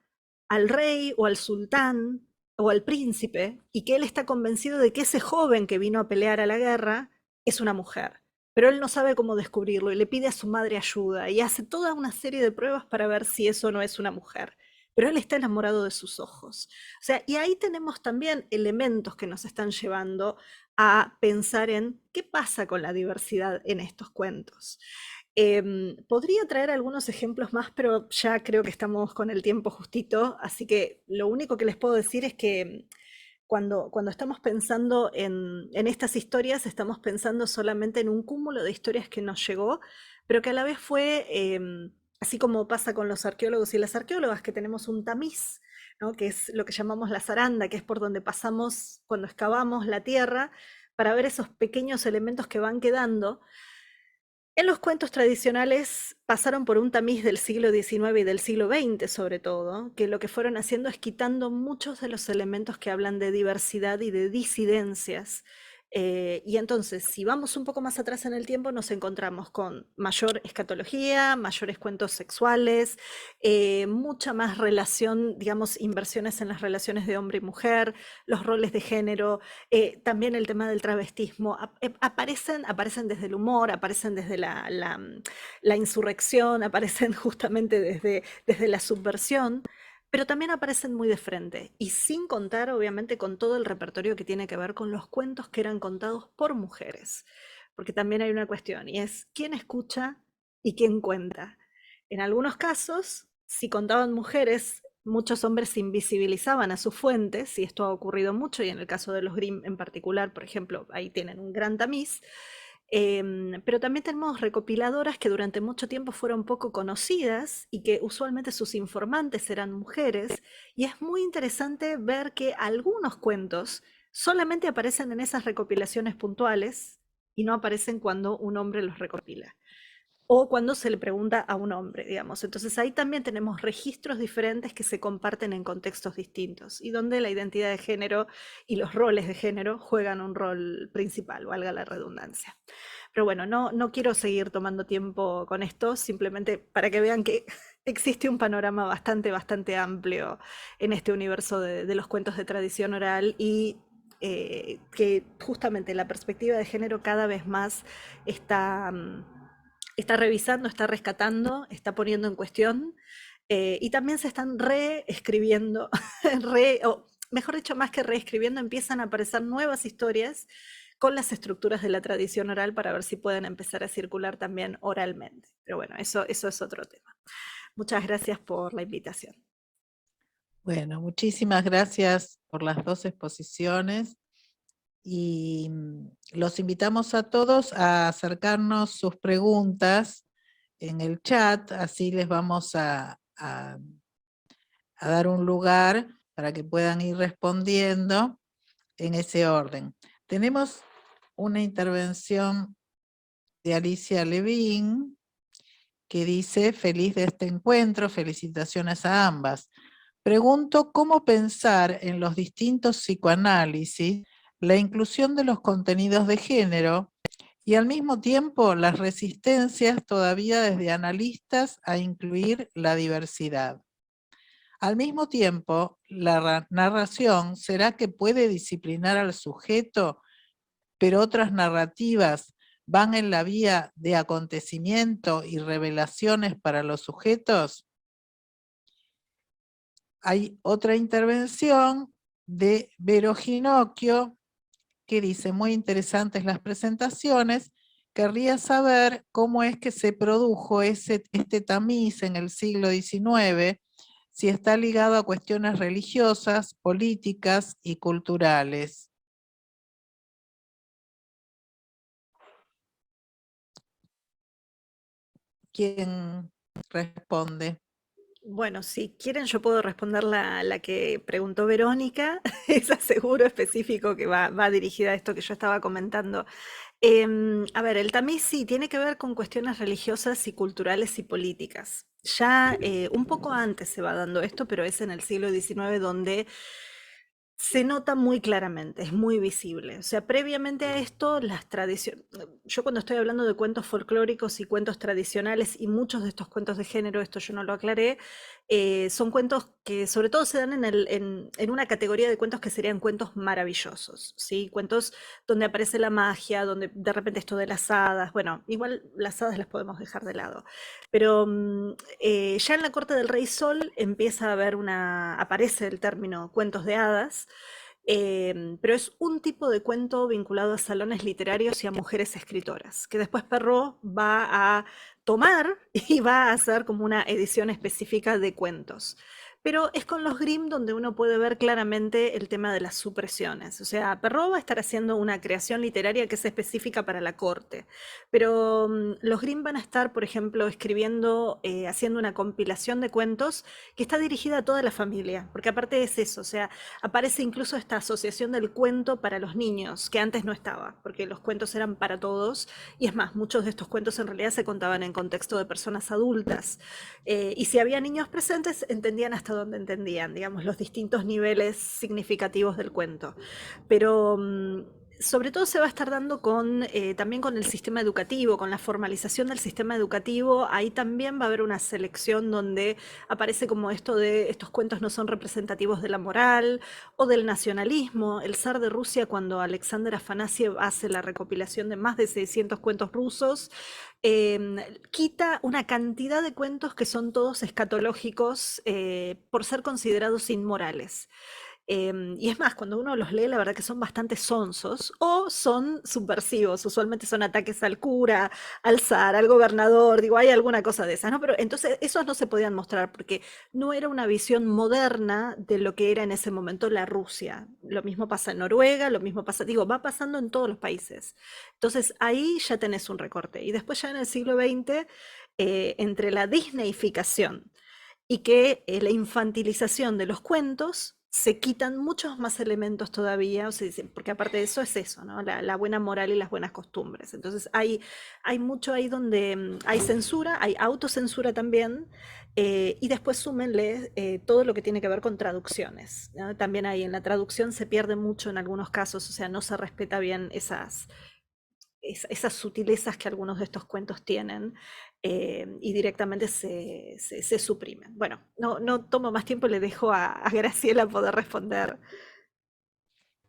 al rey o al sultán o al príncipe, y que él está convencido de que ese joven que vino a pelear a la guerra es una mujer. pero él no sabe cómo descubrirlo y le pide a su madre ayuda y hace toda una serie de pruebas para ver si eso no es una mujer. Pero él está enamorado de sus ojos. O sea, y ahí tenemos también elementos que nos están llevando a pensar en qué pasa con la diversidad en estos cuentos. Podría traer algunos ejemplos más, pero ya creo que estamos con el tiempo justito, así que lo único que les puedo decir es que cuando estamos pensando en estas historias, estamos pensando solamente en un cúmulo de historias que nos llegó, pero que a la vez fue, así como pasa con los arqueólogos y las arqueólogas, que tenemos un tamiz, ¿no? Que es lo que llamamos la zaranda, que es por donde pasamos cuando excavamos la tierra, para ver esos pequeños elementos que van quedando. En los cuentos tradicionales pasaron por un tamiz del siglo XIX y del siglo XX sobre todo, que lo que fueron haciendo es quitando muchos de los elementos que hablan de diversidad y de disidencias. Y entonces, si vamos un poco más atrás en el tiempo, nos encontramos con mayor escatología, mayores cuentos sexuales, mucha más relación, digamos, inversiones en las relaciones de hombre y mujer, los roles de género, también el tema del travestismo. Aparecen desde el humor, aparecen desde la insurrección, aparecen justamente desde la subversión, pero también aparecen muy de frente, y sin contar obviamente con todo el repertorio que tiene que ver con los cuentos que eran contados por mujeres, porque también hay una cuestión, y es quién escucha y quién cuenta. En algunos casos, si contaban mujeres, muchos hombres invisibilizaban a sus fuentes, y esto ha ocurrido mucho, y en el caso de los Grimm en particular, por ejemplo, ahí tienen un gran tamiz. Pero también tenemos recopiladoras que durante mucho tiempo fueron poco conocidas y que usualmente sus informantes eran mujeres, y es muy interesante ver que algunos cuentos solamente aparecen en esas recopilaciones puntuales y no aparecen cuando un hombre los recopila o cuando se le pregunta a un hombre, digamos. Entonces ahí también tenemos registros diferentes que se comparten en contextos distintos y donde la identidad de género y los roles de género juegan un rol principal, valga la redundancia. Pero bueno, no quiero seguir tomando tiempo con esto, simplemente para que vean que existe un panorama bastante amplio en este universo de los cuentos de tradición oral, y que justamente la perspectiva de género cada vez más está, está revisando, está rescatando, está poniendo en cuestión, y también se están reescribiendo, o mejor dicho, más que reescribiendo, empiezan a aparecer nuevas historias con las estructuras de la tradición oral para ver si pueden empezar a circular también oralmente. Pero bueno, eso es otro tema. Muchas gracias por la invitación. Bueno, muchísimas gracias por las dos exposiciones, y los invitamos a todos a acercarnos sus preguntas en el chat, así les vamos a dar un lugar para que puedan ir respondiendo en ese orden. Tenemos una intervención de Alicia Levin, que dice: feliz de este encuentro, felicitaciones a ambas. Pregunto cómo pensar en los distintos psicoanálisis la inclusión de los contenidos de género y al mismo tiempo las resistencias todavía desde analistas a incluir la diversidad. Al mismo tiempo, la narración será que puede disciplinar al sujeto, pero otras narrativas van en la vía de acontecimiento y revelaciones para los sujetos. Hay otra intervención de Vero Ginocchio que dice: muy interesantes las presentaciones, querría saber cómo es que se produjo este tamiz en el siglo XIX, si está ligado a cuestiones religiosas, políticas y culturales. ¿Quién responde? Bueno, si quieren yo puedo responder la que preguntó Verónica, esa seguro específico que va dirigida a esto que yo estaba comentando. A ver, el tamiz sí tiene que ver con cuestiones religiosas y culturales y políticas. Ya un poco antes se va dando esto, pero es en el siglo XIX donde se nota muy claramente, es muy visible. O sea, previamente a esto, las tradiciones. Yo cuando estoy hablando de cuentos folclóricos y cuentos tradicionales, y muchos de estos cuentos de género, esto yo no lo aclaré, Son cuentos que sobre todo se dan en una categoría de cuentos que serían cuentos maravillosos, ¿sí? Cuentos donde aparece la magia, donde de repente esto de las hadas, bueno, igual las hadas las podemos dejar de lado, pero ya en la corte del Rey Sol empieza a haber aparece el término cuentos de hadas, pero es un tipo de cuento vinculado a salones literarios y a mujeres escritoras, que después Perrault va a tomar y va a hacer como una edición específica de cuentos. Pero es con los Grimm donde uno puede ver claramente el tema de las supresiones. O sea, Perrault va a estar haciendo una creación literaria que es específica para la corte. Pero los Grimm van a estar, por ejemplo, escribiendo, haciendo una compilación de cuentos que está dirigida a toda la familia. Porque aparte es eso, o sea, aparece incluso esta asociación del cuento para los niños, que antes no estaba, porque los cuentos eran para todos. Y es más, muchos de estos cuentos en realidad se contaban en contexto de personas adultas. Y si había niños presentes, entendían hasta dónde entendían, digamos, los distintos niveles significativos del cuento. Pero sobre todo se va a estar dando también con el sistema educativo, con la formalización del sistema educativo. Ahí también va a haber una selección donde aparece como esto de estos cuentos no son representativos de la moral o del nacionalismo. El zar de Rusia, cuando Alexander Afanasiev hace la recopilación de más de 600 cuentos rusos, quita una cantidad de cuentos que son todos escatológicos por ser considerados inmorales. Y es más, cuando uno los lee, la verdad que son bastante sonsos o son subversivos. Usualmente son ataques al cura, al zar, al gobernador. Digo, hay alguna cosa de esas, ¿no? Pero entonces esos no se podían mostrar porque no era una visión moderna de lo que era en ese momento la Rusia. Lo mismo pasa en Noruega, lo mismo pasa, digo, va pasando en todos los países. Entonces ahí ya tenés un recorte. Y después ya en el siglo XX, entre la disneyificación y que la infantilización de los cuentos se quitan muchos más elementos todavía, o sea, porque aparte de eso es eso, ¿no? La buena moral y las buenas costumbres. Entonces hay mucho ahí donde hay censura, hay autocensura también, y después súmenle todo lo que tiene que ver con traducciones, ¿no? También ahí en la traducción se pierde mucho en algunos casos, o sea, no se respeta bien esas sutilezas que algunos de estos cuentos tienen, y directamente se suprimen. Bueno, no tomo más tiempo, le dejo a Graciela poder responder.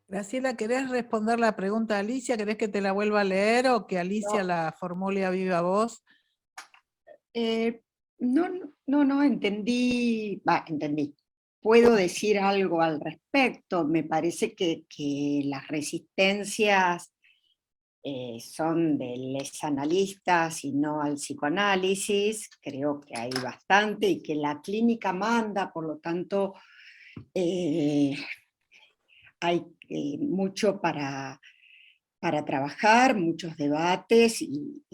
Graciela, ¿querés responder la pregunta de Alicia? ¿Querés que te la vuelva a leer o que Alicia No. la formule a viva voz? No, entendí. Puedo decir algo al respecto. Me parece que las resistencias son de los analistas y no al psicoanálisis. Creo que hay bastante y que la clínica manda, por lo tanto hay mucho para trabajar, muchos debates y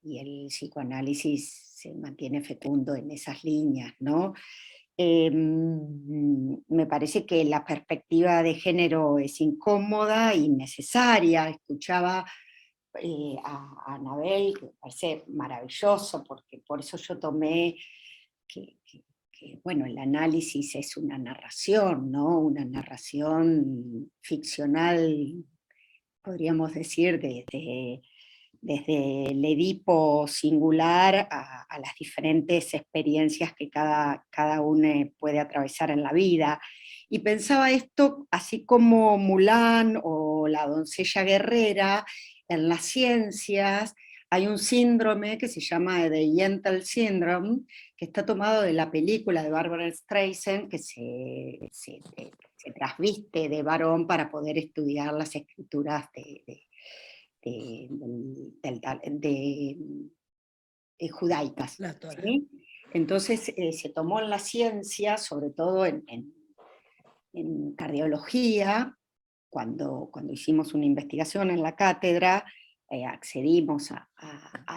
el psicoanálisis se mantiene fecundo en esas líneas, ¿no? Me parece que la perspectiva de género es incómoda y necesaria. Escuchaba a Anabel, que me parece maravilloso, porque por eso yo tomé que, bueno, el análisis es una narración, ¿no? Una narración ficcional, podríamos decir, desde el Edipo singular a las diferentes experiencias que cada uno puede atravesar en la vida. Y pensaba esto, así como Mulan o la doncella guerrera, en las ciencias hay un síndrome que se llama The Yentl Syndrome, que está tomado de la película de Barbra Streisand, que se trasviste de varón para poder estudiar las escrituras judaicas. ¿Sí? Entonces se tomó en la ciencia, sobre todo en cardiología, cuando hicimos una investigación en la cátedra, accedimos a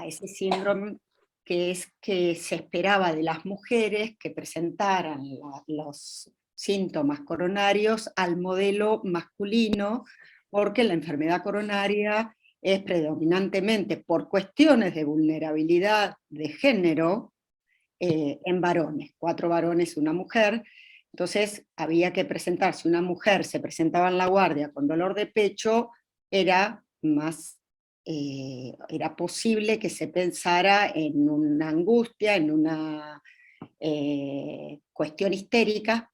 ese síndrome, que es que se esperaba de las mujeres que presentaran los síntomas coronarios al modelo masculino, porque la enfermedad coronaria es predominantemente por cuestiones de vulnerabilidad de género en varones, 4 varones y una mujer. Entonces había que presentar, si una mujer se presentaba en la guardia con dolor de pecho, era posible que se pensara en una angustia, en una cuestión histérica,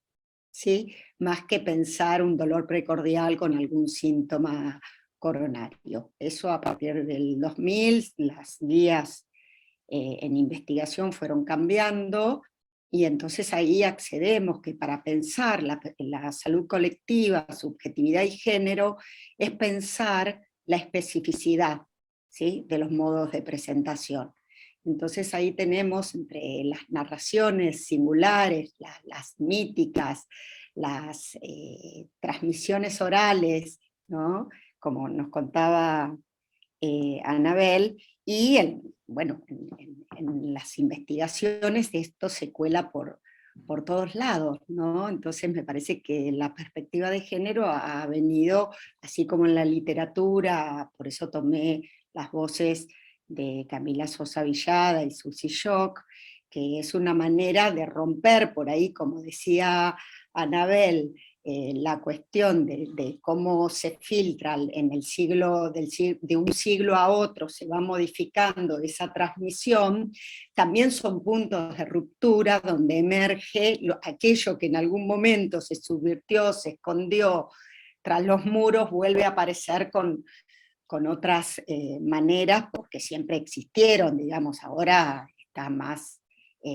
¿sí? Más que pensar un dolor precordial con algún síntoma coronario. Eso a partir del 2000, las guías en investigación fueron cambiando, y entonces ahí accedemos que para pensar la salud colectiva, subjetividad y género, es pensar la especificidad, ¿sí?, de los modos de presentación. Entonces ahí tenemos entre las narraciones singulares, las míticas, las transmisiones orales, ¿no?, como nos contaba Anabel, y bueno, en las investigaciones esto se cuela por todos lados, ¿no? Entonces me parece que la perspectiva de género ha venido, así como en la literatura, por eso tomé las voces de Camila Sosa Villada y Susie Shock, que es una manera de romper por ahí, como decía Anabel, la cuestión de cómo se filtra en el siglo, de un siglo a otro, se va modificando esa transmisión, también son puntos de ruptura donde emerge aquello que en algún momento se subvirtió, se escondió tras los muros, vuelve a aparecer con otras maneras, porque siempre existieron, digamos, ahora está más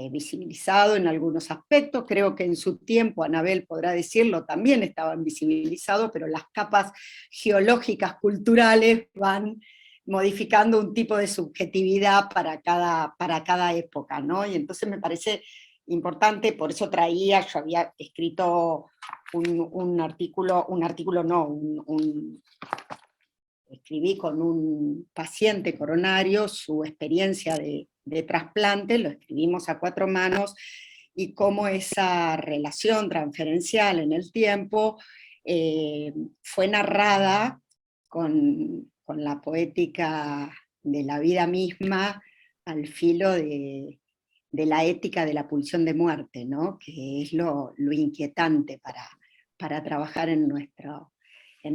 visibilizado en algunos aspectos. Creo que en su tiempo, Anabel podrá decirlo, también estaban visibilizados, pero las capas geológicas, culturales, van modificando un tipo de subjetividad para cada época, ¿no? Y entonces me parece importante, por eso traía, yo había escrito escribí con un paciente coronario su experiencia de trasplante, lo escribimos a 4 manos, y cómo esa relación transferencial en el tiempo fue narrada con la poética de la vida misma, al filo de la ética de la pulsión de muerte, ¿no?, que es lo inquietante para trabajar en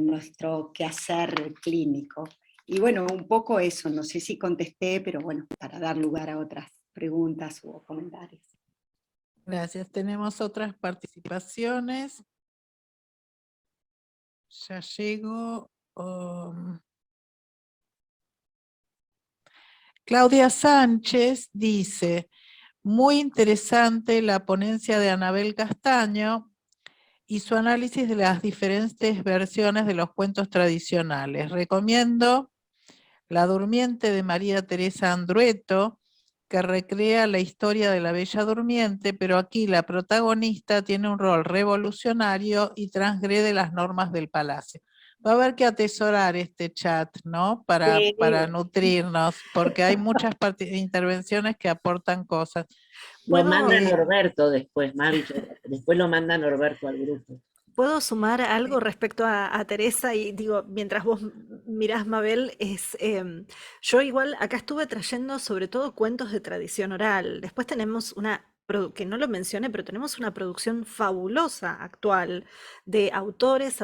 nuestro quehacer clínico. Y bueno, un poco eso, no sé si contesté, pero bueno, para dar lugar a otras preguntas o comentarios. Gracias. Tenemos otras participaciones. Ya llego. Claudia Sánchez dice, muy interesante la ponencia de Anabel Castaño y su análisis de las diferentes versiones de los cuentos tradicionales. Recomiendo La Durmiente de María Teresa Andrueto, que recrea la historia de la Bella Durmiente, pero aquí la protagonista tiene un rol revolucionario y transgrede las normas del palacio. Va a haber que atesorar este chat, ¿no? Para nutrirnos, porque hay muchas intervenciones que aportan cosas. Lo manda Norberto después, Mavi, después lo manda Norberto al grupo. ¿Puedo sumar algo respecto a Teresa? Y digo, mientras vos mirás, Mabel, yo igual acá estuve trayendo sobre todo cuentos de tradición oral. Después tenemos que no lo mencioné, pero tenemos una producción fabulosa actual de autores,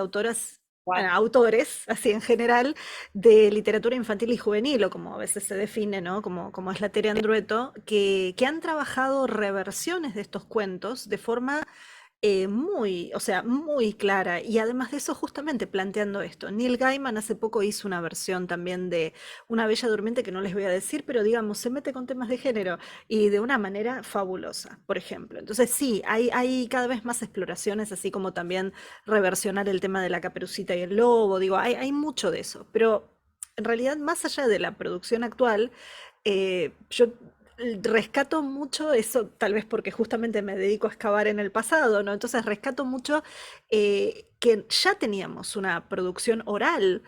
así en general, de literatura infantil y juvenil, o como a veces se define, ¿no? Como es la Tere Andrueto, que han trabajado reversiones de estos cuentos de forma muy clara, y además de eso justamente planteando esto. Neil Gaiman hace poco hizo una versión también de Una Bella Durmiente, que no les voy a decir, pero digamos, se mete con temas de género y de una manera fabulosa, por ejemplo. Entonces sí, hay cada vez más exploraciones, así como también reversionar el tema de la Caperucita y el Lobo, digo, hay mucho de eso, pero en realidad más allá de la producción actual, yo rescato mucho eso, tal vez porque justamente me dedico a excavar en el pasado, ¿no? Entonces rescato mucho que ya teníamos una producción oral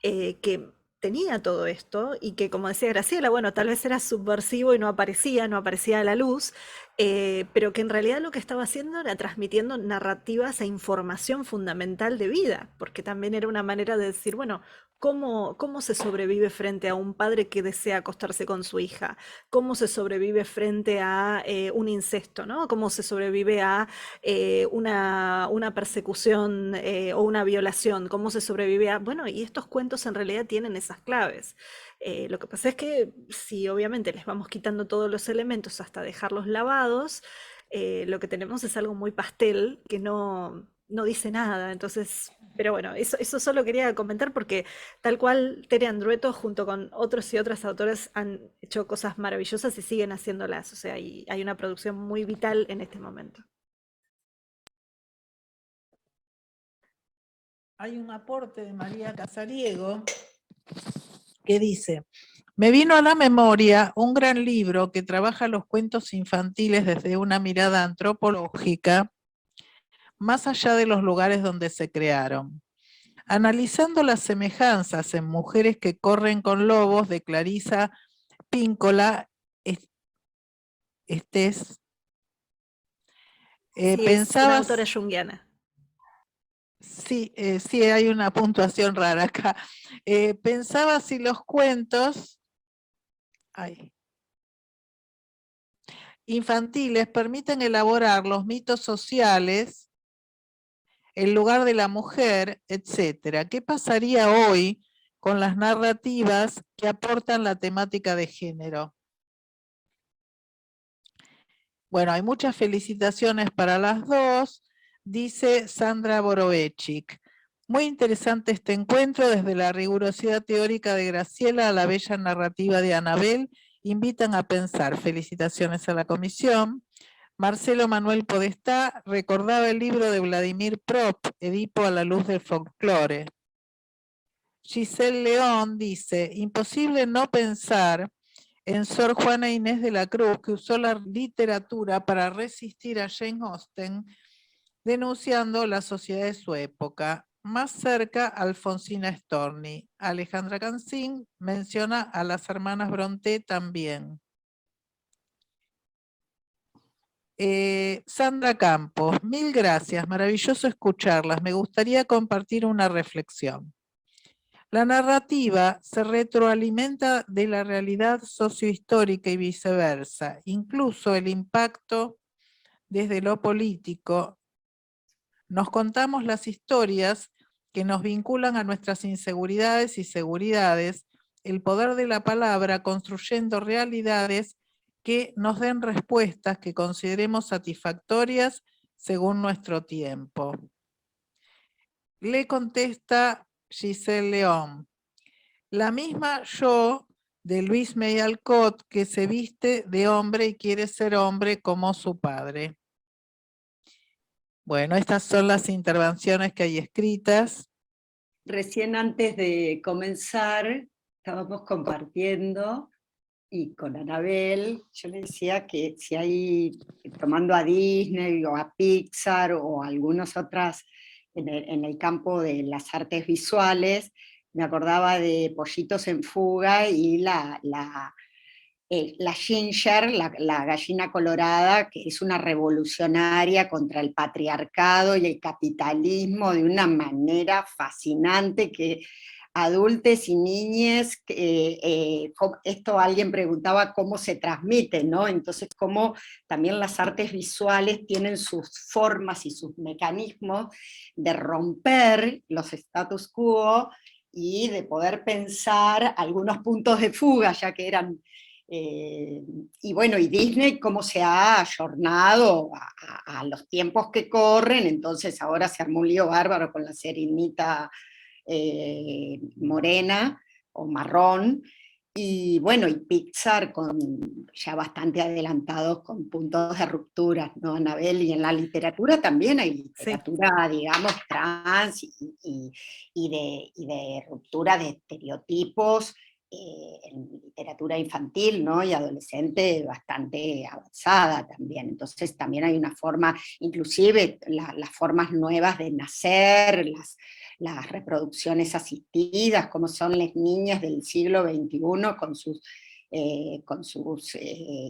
que tenía todo esto, y que, como decía Graciela, bueno, tal vez era subversivo y no aparecía a la luz, pero que en realidad lo que estaba haciendo era transmitiendo narrativas e información fundamental de vida, porque también era una manera de decir, bueno, ¿cómo se sobrevive frente a un padre que desea acostarse con su hija? ¿Cómo se sobrevive frente a un incesto, ¿no? ¿Cómo se sobrevive a una persecución o una violación? ¿Cómo se sobrevive a...? Bueno, y estos cuentos en realidad tienen esas claves. Lo que pasa es que si obviamente les vamos quitando todos los elementos hasta dejarlos lavados, lo que tenemos es algo muy pastel que no dice nada. Entonces, pero bueno, eso solo quería comentar porque tal cual Tere Andrueto junto con otros y otras autores han hecho cosas maravillosas y siguen haciéndolas. O sea, hay una producción muy vital en este momento. Hay un aporte de María Casariego que dice: me vino a la memoria un gran libro que trabaja los cuentos infantiles desde una mirada antropológica, más allá de los lugares donde se crearon. Analizando las semejanzas en Mujeres que corren con lobos, de Clarisa Píncola Estés, Sí, es una pensaba... autora junguiana. Sí, sí, hay una puntuación rara acá. Pensaba si los cuentos infantiles permiten elaborar los mitos sociales, el lugar de la mujer, etc. ¿Qué pasaría hoy con las narrativas que aportan la temática de género? Bueno, hay muchas felicitaciones para las dos, dice Sandra Borovechik. Muy interesante este encuentro, desde la rigurosidad teórica de Graciela a la bella narrativa de Anabel, invitan a pensar. Felicitaciones a la comisión. Marcelo Manuel Podestá recordaba el libro de Vladimir Prop, Edipo a la luz del folclore. Giselle León dice: imposible no pensar en Sor Juana Inés de la Cruz, que usó la literatura para resistir a Jane Austen, denunciando la sociedad de su época. Más cerca, Alfonsina Storni. Alejandra Cancín menciona a las hermanas Brontë también. Sandra Campos, mil gracias, maravilloso escucharlas. Me gustaría compartir una reflexión. La narrativa se retroalimenta de la realidad sociohistórica y viceversa. Incluso el impacto desde lo político. Nos contamos las historias que nos vinculan a nuestras inseguridades y seguridades, el poder de la palabra construyendo realidades que nos den respuestas que consideremos satisfactorias según nuestro tiempo. Le contesta Giselle León: la misma yo de Luis May Alcott, que se viste de hombre y quiere ser hombre como su padre. Bueno, estas son las intervenciones que hay escritas. Recién antes de comenzar, estábamos compartiendo, y con Anabel, yo le decía que si hay, tomando a Disney o a Pixar o algunas otras en el campo de las artes visuales, me acordaba de Pollitos en Fuga y la Ginger, la gallina colorada, que es una revolucionaria contra el patriarcado y el capitalismo de una manera fascinante, que adultos y niñes, esto alguien preguntaba cómo se transmite, ¿no? Entonces, cómo también las artes visuales tienen sus formas y sus mecanismos de romper los status quo y de poder pensar algunos puntos de fuga, ya que eran... y bueno, y Disney cómo se ha ayornado a los tiempos que corren, entonces ahora se armó un lío bárbaro con la Sirenita morena o marrón, y bueno, y Pixar ya bastante adelantados con puntos de ruptura, ¿no, Anabel? Y en la literatura también hay literatura, sí, digamos, trans y de ruptura de estereotipos, en literatura infantil, ¿no? Y adolescente bastante avanzada también. Entonces también hay una forma, inclusive las formas nuevas de nacer, las reproducciones asistidas, como son las niñas del siglo XXI con sus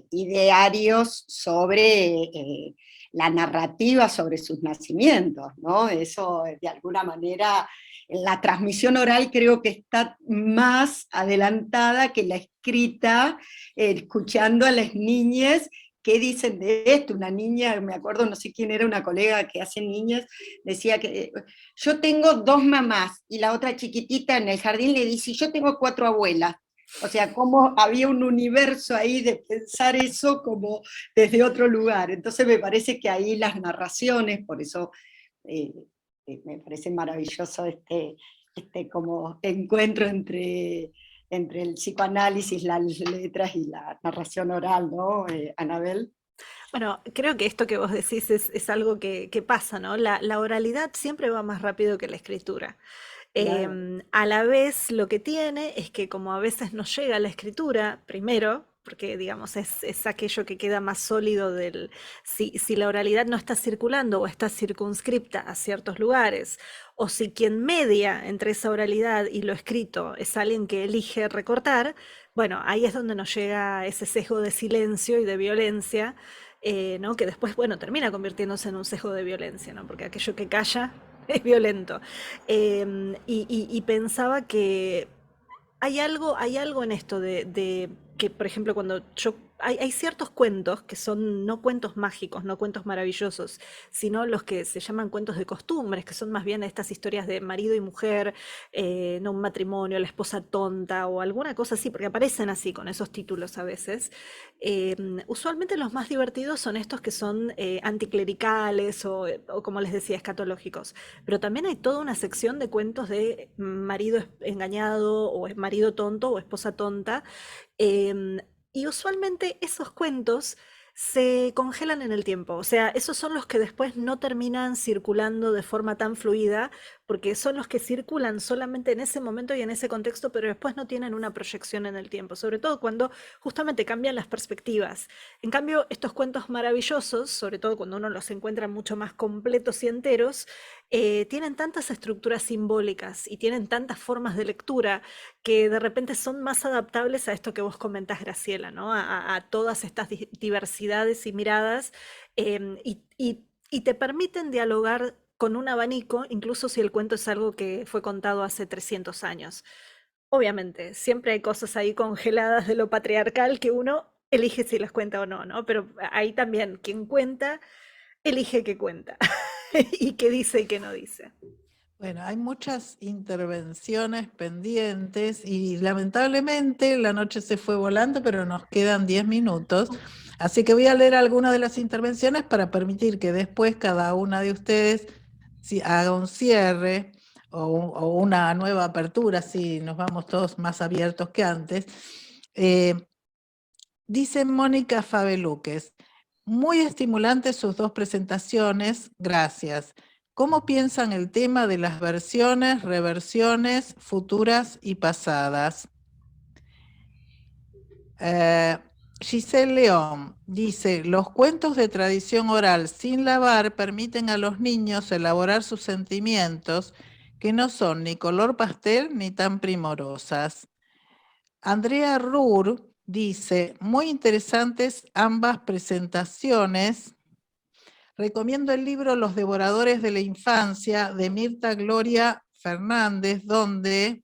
idearios sobre la narrativa sobre sus nacimientos, ¿no? Eso de alguna manera, la transmisión oral creo que está más adelantada que la escrita, escuchando a las niñas qué dicen de esto. Una niña, me acuerdo, no sé quién era, una colega que hace niñas, decía que yo tengo 2 mamás, y la otra chiquitita en el jardín le dice, yo tengo 4 abuelas. O sea, como había un universo ahí de pensar eso como desde otro lugar. Entonces me parece que ahí las narraciones, por eso eh, me parece maravilloso este como encuentro entre el psicoanálisis, las letras y la narración oral, ¿no, Anabel? Bueno, creo que esto que vos decís es algo que pasa, ¿no? La oralidad siempre va más rápido que la escritura. Claro. A la vez lo que tiene es que como a veces nos llega la escritura primero, porque digamos es aquello que queda más sólido si la oralidad no está circulando o está circunscripta a ciertos lugares, o si quien media entre esa oralidad y lo escrito es alguien que elige recortar, bueno, ahí es donde nos llega ese sesgo de silencio y de violencia, ¿no? Que después, bueno, termina convirtiéndose en un sesgo de violencia, ¿no? Porque aquello que calla es violento. Y pensaba que hay algo en esto de que, por ejemplo, cuando hay ciertos cuentos que son no cuentos mágicos, no cuentos maravillosos, sino los que se llaman cuentos de costumbres, que son más bien estas historias de marido y mujer, no un matrimonio, la esposa tonta o alguna cosa así, porque aparecen así con esos títulos a veces. Usualmente los más divertidos son estos que son anticlericales o, como les decía, escatológicos. Pero también hay toda una sección de cuentos de marido engañado o marido tonto o esposa tonta. em, y usualmente esos cuentos se congelan en el tiempo. O sea, esos son los que después no terminan circulando de forma tan fluida, porque son los que circulan solamente en ese momento y en ese contexto, pero después no tienen una proyección en el tiempo, sobre todo cuando justamente cambian las perspectivas. En cambio, estos cuentos maravillosos, sobre todo cuando uno los encuentra mucho más completos y enteros, tienen tantas estructuras simbólicas y tienen tantas formas de lectura que de repente son más adaptables a esto que vos comentás, Graciela, ¿no? A todas estas diversidades y miradas, y te permiten dialogar con un abanico, incluso si el cuento es algo que fue contado hace 300 años. Obviamente, siempre hay cosas ahí congeladas de lo patriarcal que uno elige si las cuenta o no, ¿no? Pero ahí también quien cuenta, elige qué cuenta y qué dice y qué no dice. Bueno, hay muchas intervenciones pendientes y lamentablemente la noche se fue volando, pero nos quedan 10 minutos. Así que voy a leer algunas de las intervenciones para permitir que después cada una de ustedes haga un cierre o una nueva apertura, así nos vamos todos más abiertos que antes. Dice Mónica Fabeluques, muy estimulantes sus dos presentaciones, gracias. ¿Cómo piensan el tema de las versiones, reversiones, futuras y pasadas? Giselle León dice, los cuentos de tradición oral sin lavar permiten a los niños elaborar sus sentimientos que no son ni color pastel ni tan primorosas. Andrea Ruhr dice, muy interesantes ambas presentaciones. Recomiendo el libro Los Devoradores de la Infancia de Mirta Gloria Fernández, donde,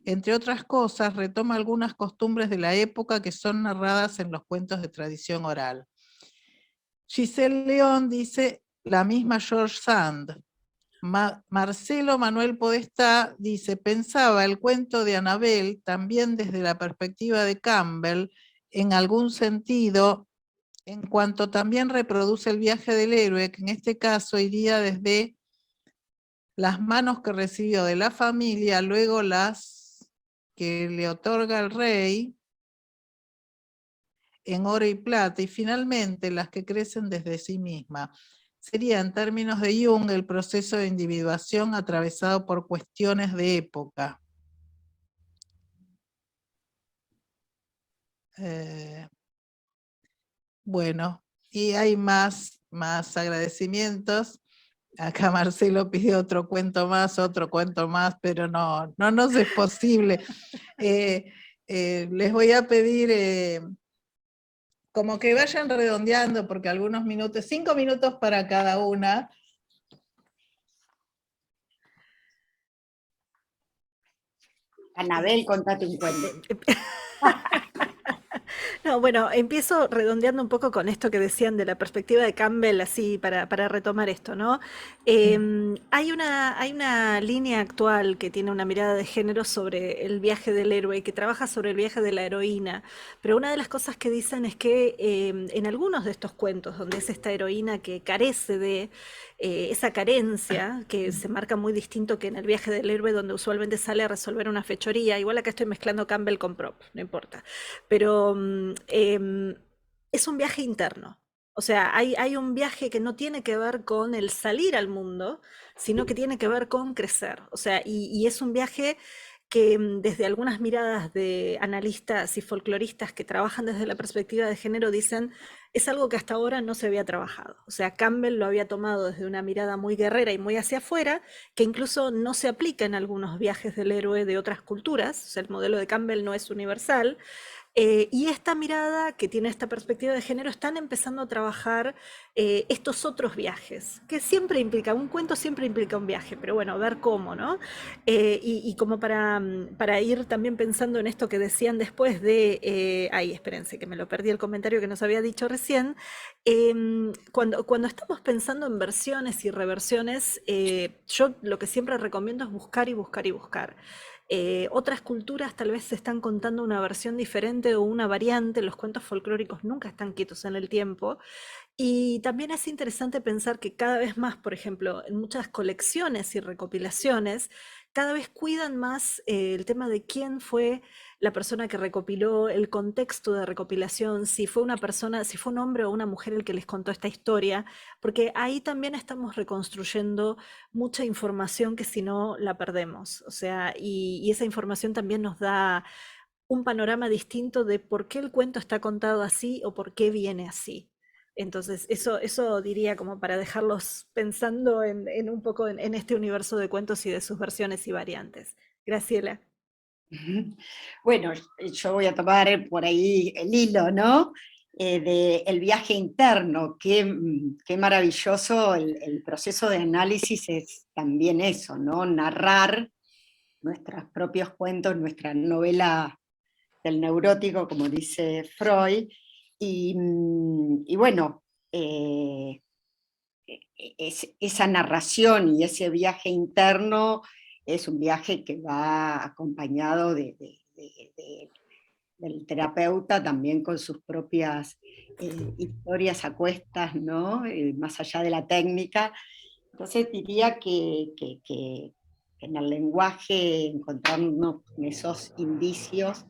entre otras cosas, retoma algunas costumbres de la época que son narradas en los cuentos de tradición oral. Giselle León dice, la misma George Sand. Marcelo Manuel Podestá dice, pensaba el cuento de Anabel también desde la perspectiva de Campbell, en algún sentido, en cuanto también reproduce el viaje del héroe, que en este caso iría desde las manos que recibió de la familia, luego las que le otorga el rey en oro y plata, y finalmente las que crecen desde sí misma. Sería, en términos de Jung, el proceso de individuación atravesado por cuestiones de época. Bueno, y hay más agradecimientos. Acá Marcelo pidió otro cuento más, pero no nos es posible. Les voy a pedir como que vayan redondeando, porque algunos minutos, 5 minutos para cada una. Anabel, contate un cuento. No, bueno, empiezo redondeando un poco con esto que decían de la perspectiva de Campbell, así para retomar esto, ¿no? Hay una línea actual que tiene una mirada de género sobre el viaje del héroe, que trabaja sobre el viaje de la heroína, pero una de las cosas que dicen es que en algunos de estos cuentos, donde es esta heroína que carece de esa carencia, que se marca muy distinto que en el viaje del héroe, donde usualmente sale a resolver una fechoría, igual acá estoy mezclando Campbell con Prop, no importa, pero es un viaje interno. O sea, hay un viaje que no tiene que ver con el salir al mundo, sino que tiene que ver con crecer. O sea, y es un viaje que desde algunas miradas de analistas y folcloristas que trabajan desde la perspectiva de género dicen, es algo que hasta ahora no se había trabajado. O sea, Campbell lo había tomado desde una mirada muy guerrera y muy hacia afuera, que incluso no se aplica en algunos viajes del héroe de otras culturas. O sea, el modelo de Campbell no es universal. Y esta mirada que tiene esta perspectiva de género están empezando a trabajar estos otros viajes, que siempre implica, un cuento siempre implica un viaje, pero bueno, ver cómo, ¿no? Y como para ir también pensando en esto que decían después de, ay, espérense, que me lo perdí el comentario que nos había dicho recién, cuando estamos pensando en versiones y reversiones, yo lo que siempre recomiendo es buscar y buscar y buscar. Otras culturas tal vez se están contando una versión diferente o una variante, los cuentos folclóricos nunca están quietos en el tiempo. Y también es interesante pensar que cada vez más, por ejemplo, en muchas colecciones y recopilaciones, cada vez cuidan más el tema de quién fue la persona que recopiló, el contexto de recopilación, si fue una persona, si fue un hombre o una mujer el que les contó esta historia, porque ahí también estamos reconstruyendo mucha información que si no la perdemos. O sea, y esa información también nos da un panorama distinto de por qué el cuento está contado así o por qué viene así. Entonces, eso diría como para dejarlos pensando en un poco en este universo de cuentos y de sus versiones y variantes. Graciela. Bueno, yo voy a tomar por ahí el hilo, ¿no? De el viaje interno, qué maravilloso el proceso de análisis es también eso, ¿no? Narrar nuestros propios cuentos, nuestra novela del neurótico, como dice Freud, y bueno, esa narración y ese viaje interno es un viaje que va acompañado del terapeuta también con sus propias historias a cuestas, ¿no? Más allá de la técnica. Entonces diría que en el lenguaje encontrarnos con esos indicios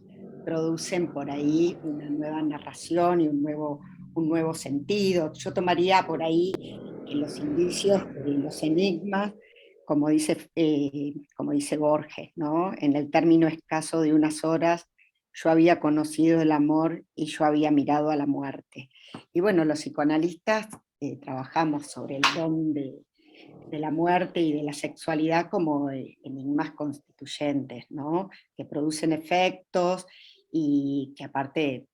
producen por ahí una nueva narración y un nuevo sentido. Yo tomaría por ahí los indicios de los enigmas, como dice Borges, ¿no? En el término escaso de unas horas, yo había conocido el amor y yo había mirado a la muerte. Y bueno, los psicoanalistas trabajamos sobre el don de la muerte y de la sexualidad como enigmas constituyentes, ¿no? Que producen efectos y que aparte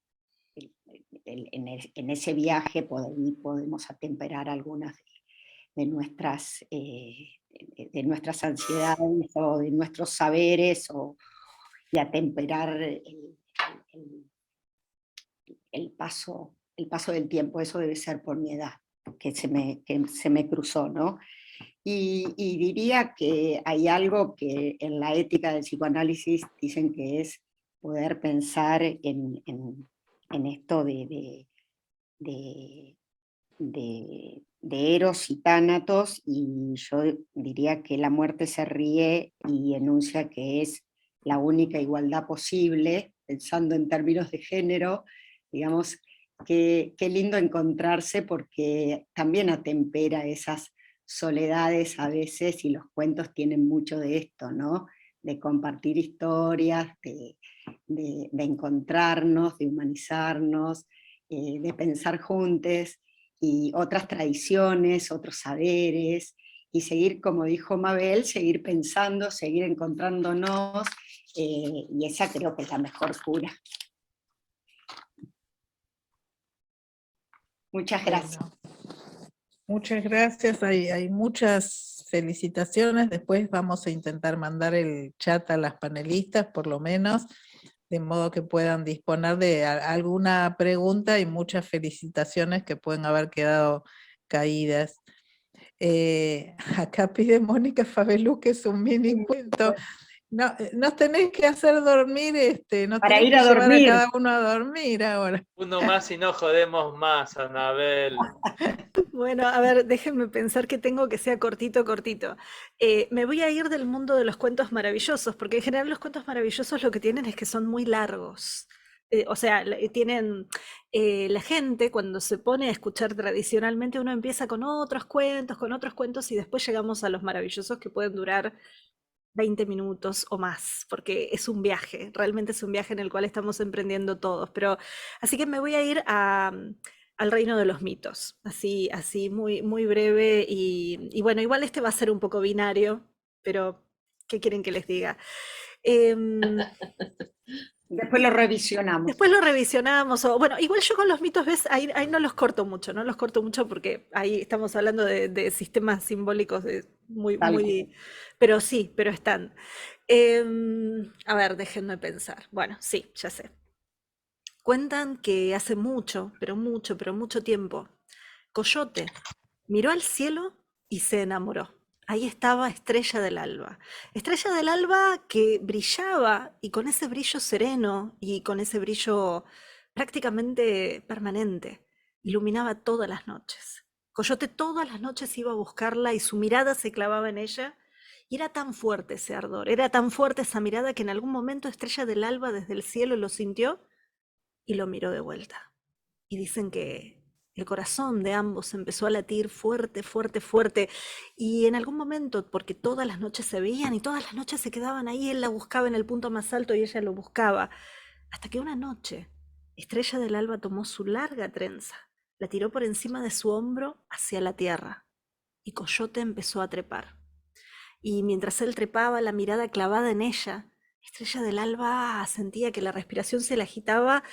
en ese viaje podemos atemperar algunas de nuestras ansiedades o de nuestros saberes y atemperar el paso del tiempo. Eso debe ser por mi edad, que se me cruzó, ¿no? Y diría que hay algo que en la ética del psicoanálisis dicen que es poder pensar en esto de Eros y Tánatos, y yo diría que la muerte se ríe y enuncia que es la única igualdad posible, pensando en términos de género, digamos, qué lindo encontrarse porque también atempera esas soledades a veces, y los cuentos tienen mucho de esto, ¿no? De compartir historias, de encontrarnos, de humanizarnos, de pensar juntos, y otras tradiciones, otros saberes, y seguir, como dijo Mabel, seguir pensando, seguir encontrándonos, y esa creo que es la mejor cura. Muchas gracias. Bueno, muchas gracias, hay muchas felicitaciones, después vamos a intentar mandar el chat a las panelistas, por lo menos, de modo que puedan disponer de alguna pregunta y muchas felicitaciones que pueden haber quedado caídas. Acá pide Mónica Fabelú que es un mini cuento. No, nos tenéis que hacer dormir, nos Para tenéis ir que a llevar dormir. a cada uno a dormir ahora. Uno más y no jodemos más, Anabel. Bueno, a ver, déjenme pensar que tengo que sea cortito, cortito. Me voy a ir del mundo de los cuentos maravillosos, porque en general los cuentos maravillosos lo que tienen es que son muy largos. O sea, tienen la gente cuando se pone a escuchar tradicionalmente, uno empieza con otros cuentos y después llegamos a los maravillosos que pueden durar 20 minutos o más, porque es un viaje, realmente es un viaje en el cual estamos emprendiendo todos. Pero así que me voy a ir al reino de los mitos, así muy, muy breve y bueno, igual este va a ser un poco binario, pero ¿qué quieren que les diga? Em, Después lo revisionamos. Después lo revisionamos, o bueno, igual yo con los mitos, ¿ves? Ahí no los corto mucho porque ahí estamos hablando de sistemas simbólicos muy, Tal muy, pero están. A ver, déjenme pensar. Bueno, sí, ya sé. Cuentan que hace mucho, pero mucho tiempo, Coyote miró al cielo y se enamoró. Ahí estaba Estrella del Alba. Estrella del Alba que brillaba y con ese brillo sereno y con ese brillo prácticamente permanente, iluminaba todas las noches. Coyote todas las noches iba a buscarla y su mirada se clavaba en ella. Y era tan fuerte ese ardor, era tan fuerte esa mirada que en algún momento Estrella del Alba desde el cielo lo sintió y lo miró de vuelta. Y dicen que el corazón de ambos empezó a latir fuerte, fuerte, fuerte. Y en algún momento, porque todas las noches se veían y todas las noches se quedaban ahí, él la buscaba en el punto más alto y ella lo buscaba. Hasta que una noche, Estrella del Alba tomó su larga trenza, la tiró por encima de su hombro hacia la tierra. Y Coyote empezó a trepar. Y mientras él trepaba, la mirada clavada en ella, Estrella del Alba sentía que la respiración se le agitaba,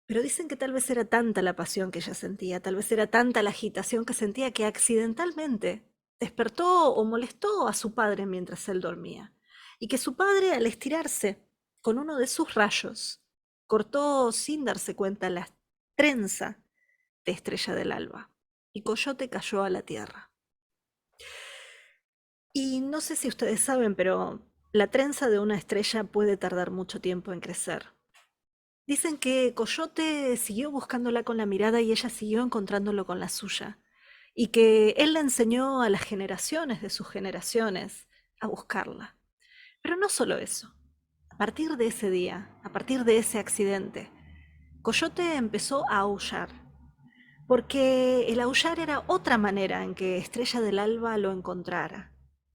pero dicen que tal vez era tanta la pasión que ella sentía, tal vez era tanta la agitación que sentía que accidentalmente despertó o molestó a su padre mientras él dormía. Y que su padre, al estirarse con uno de sus rayos, cortó sin darse cuenta la trenza de Estrella del Alba. Y Coyote cayó a la tierra. Y no sé si ustedes saben, pero la trenza de una estrella puede tardar mucho tiempo en crecer. Dicen que Coyote siguió buscándola con la mirada y ella siguió encontrándolo con la suya. Y que él le enseñó a las generaciones de sus generaciones a buscarla. Pero no solo eso. A partir de ese día, a partir de ese accidente, Coyote empezó a aullar. Porque el aullar era otra manera en que Estrella del Alba lo encontrara.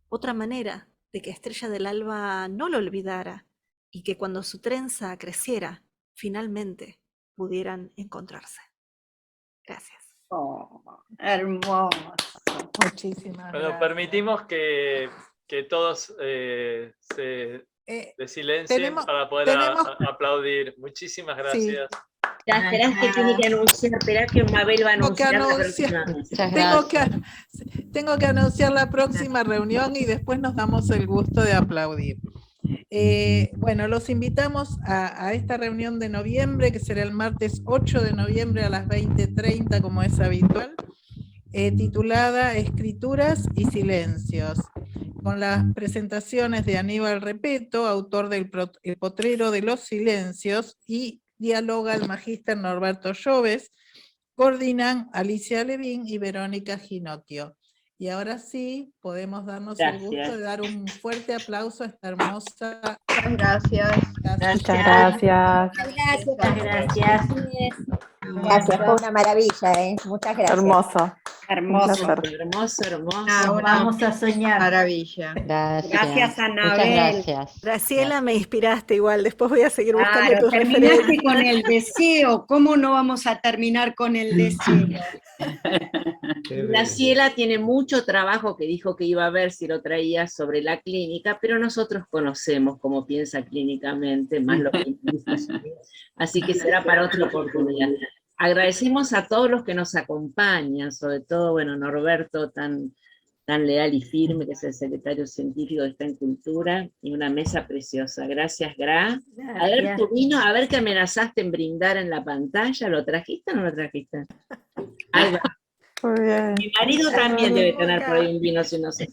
Otra manera de que Estrella del Alba no lo olvidara y que cuando su trenza creciera, finalmente pudieran encontrarse. Gracias. Oh, hermoso. Muchísimas Bueno, gracias. permitimos que todos se de silencio para poder aplaudir. Muchísimas gracias. Ya, esperás que tiene que anunciar, esperá que Mabel va a anunciar la próxima. Muchas gracias. Tengo que anunciar la próxima reunión y después nos damos el gusto de aplaudir. Bueno, los invitamos a esta reunión de noviembre, que será el martes 8 de noviembre a las 20:30, como es habitual, titulada Escrituras y Silencios, con las presentaciones de Aníbal Repeto, autor del El Potrero de los Silencios, y dialoga el magíster Norberto Lloves, coordinan Alicia Levín y Verónica Ginocchio. Y ahora sí, podemos darnos el gusto de dar un fuerte aplauso a esta hermosa... Gracias. Muchas gracias. Gracias, fue una maravilla, Muchas gracias. Hermoso. Hermoso. Hermoso. Vamos a soñar. Maravilla. Gracias, Anabel. Muchas gracias. Graciela, me inspiraste igual, después voy a seguir buscando tus Terminaste referencias. con el deseo. ¿Cómo no vamos a terminar con el deseo? Graciela tiene mucho trabajo que dijo que iba a ver si lo traía sobre la clínica, pero nosotros conocemos cómo piensa clínicamente, más lo que piensa. Así que será para otra oportunidad. Agradecemos a todos los que nos acompañan, sobre todo, bueno, Norberto, tan tan leal y firme, que es el secretario científico que está en Cultura, y una mesa preciosa. Gracias, Gra. A ver tu vino, a ver que amenazaste en brindar en la pantalla, ¿lo trajiste o no lo trajiste? Ahí va. Muy bien. Mi marido también debe tener por ahí un vino, si no sé.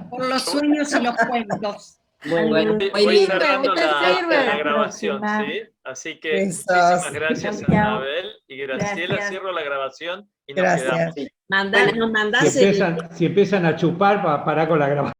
Por los sueños y los cuentos. Bueno, Voy sirve, cerrando usted la sirve. grabación, ¿sí? Así que muchísimas gracias a Anabel y Graciela. Gracias. Cierro la grabación y nos quedamos. nos mandás Si empiezan a chupar, para con la grabación.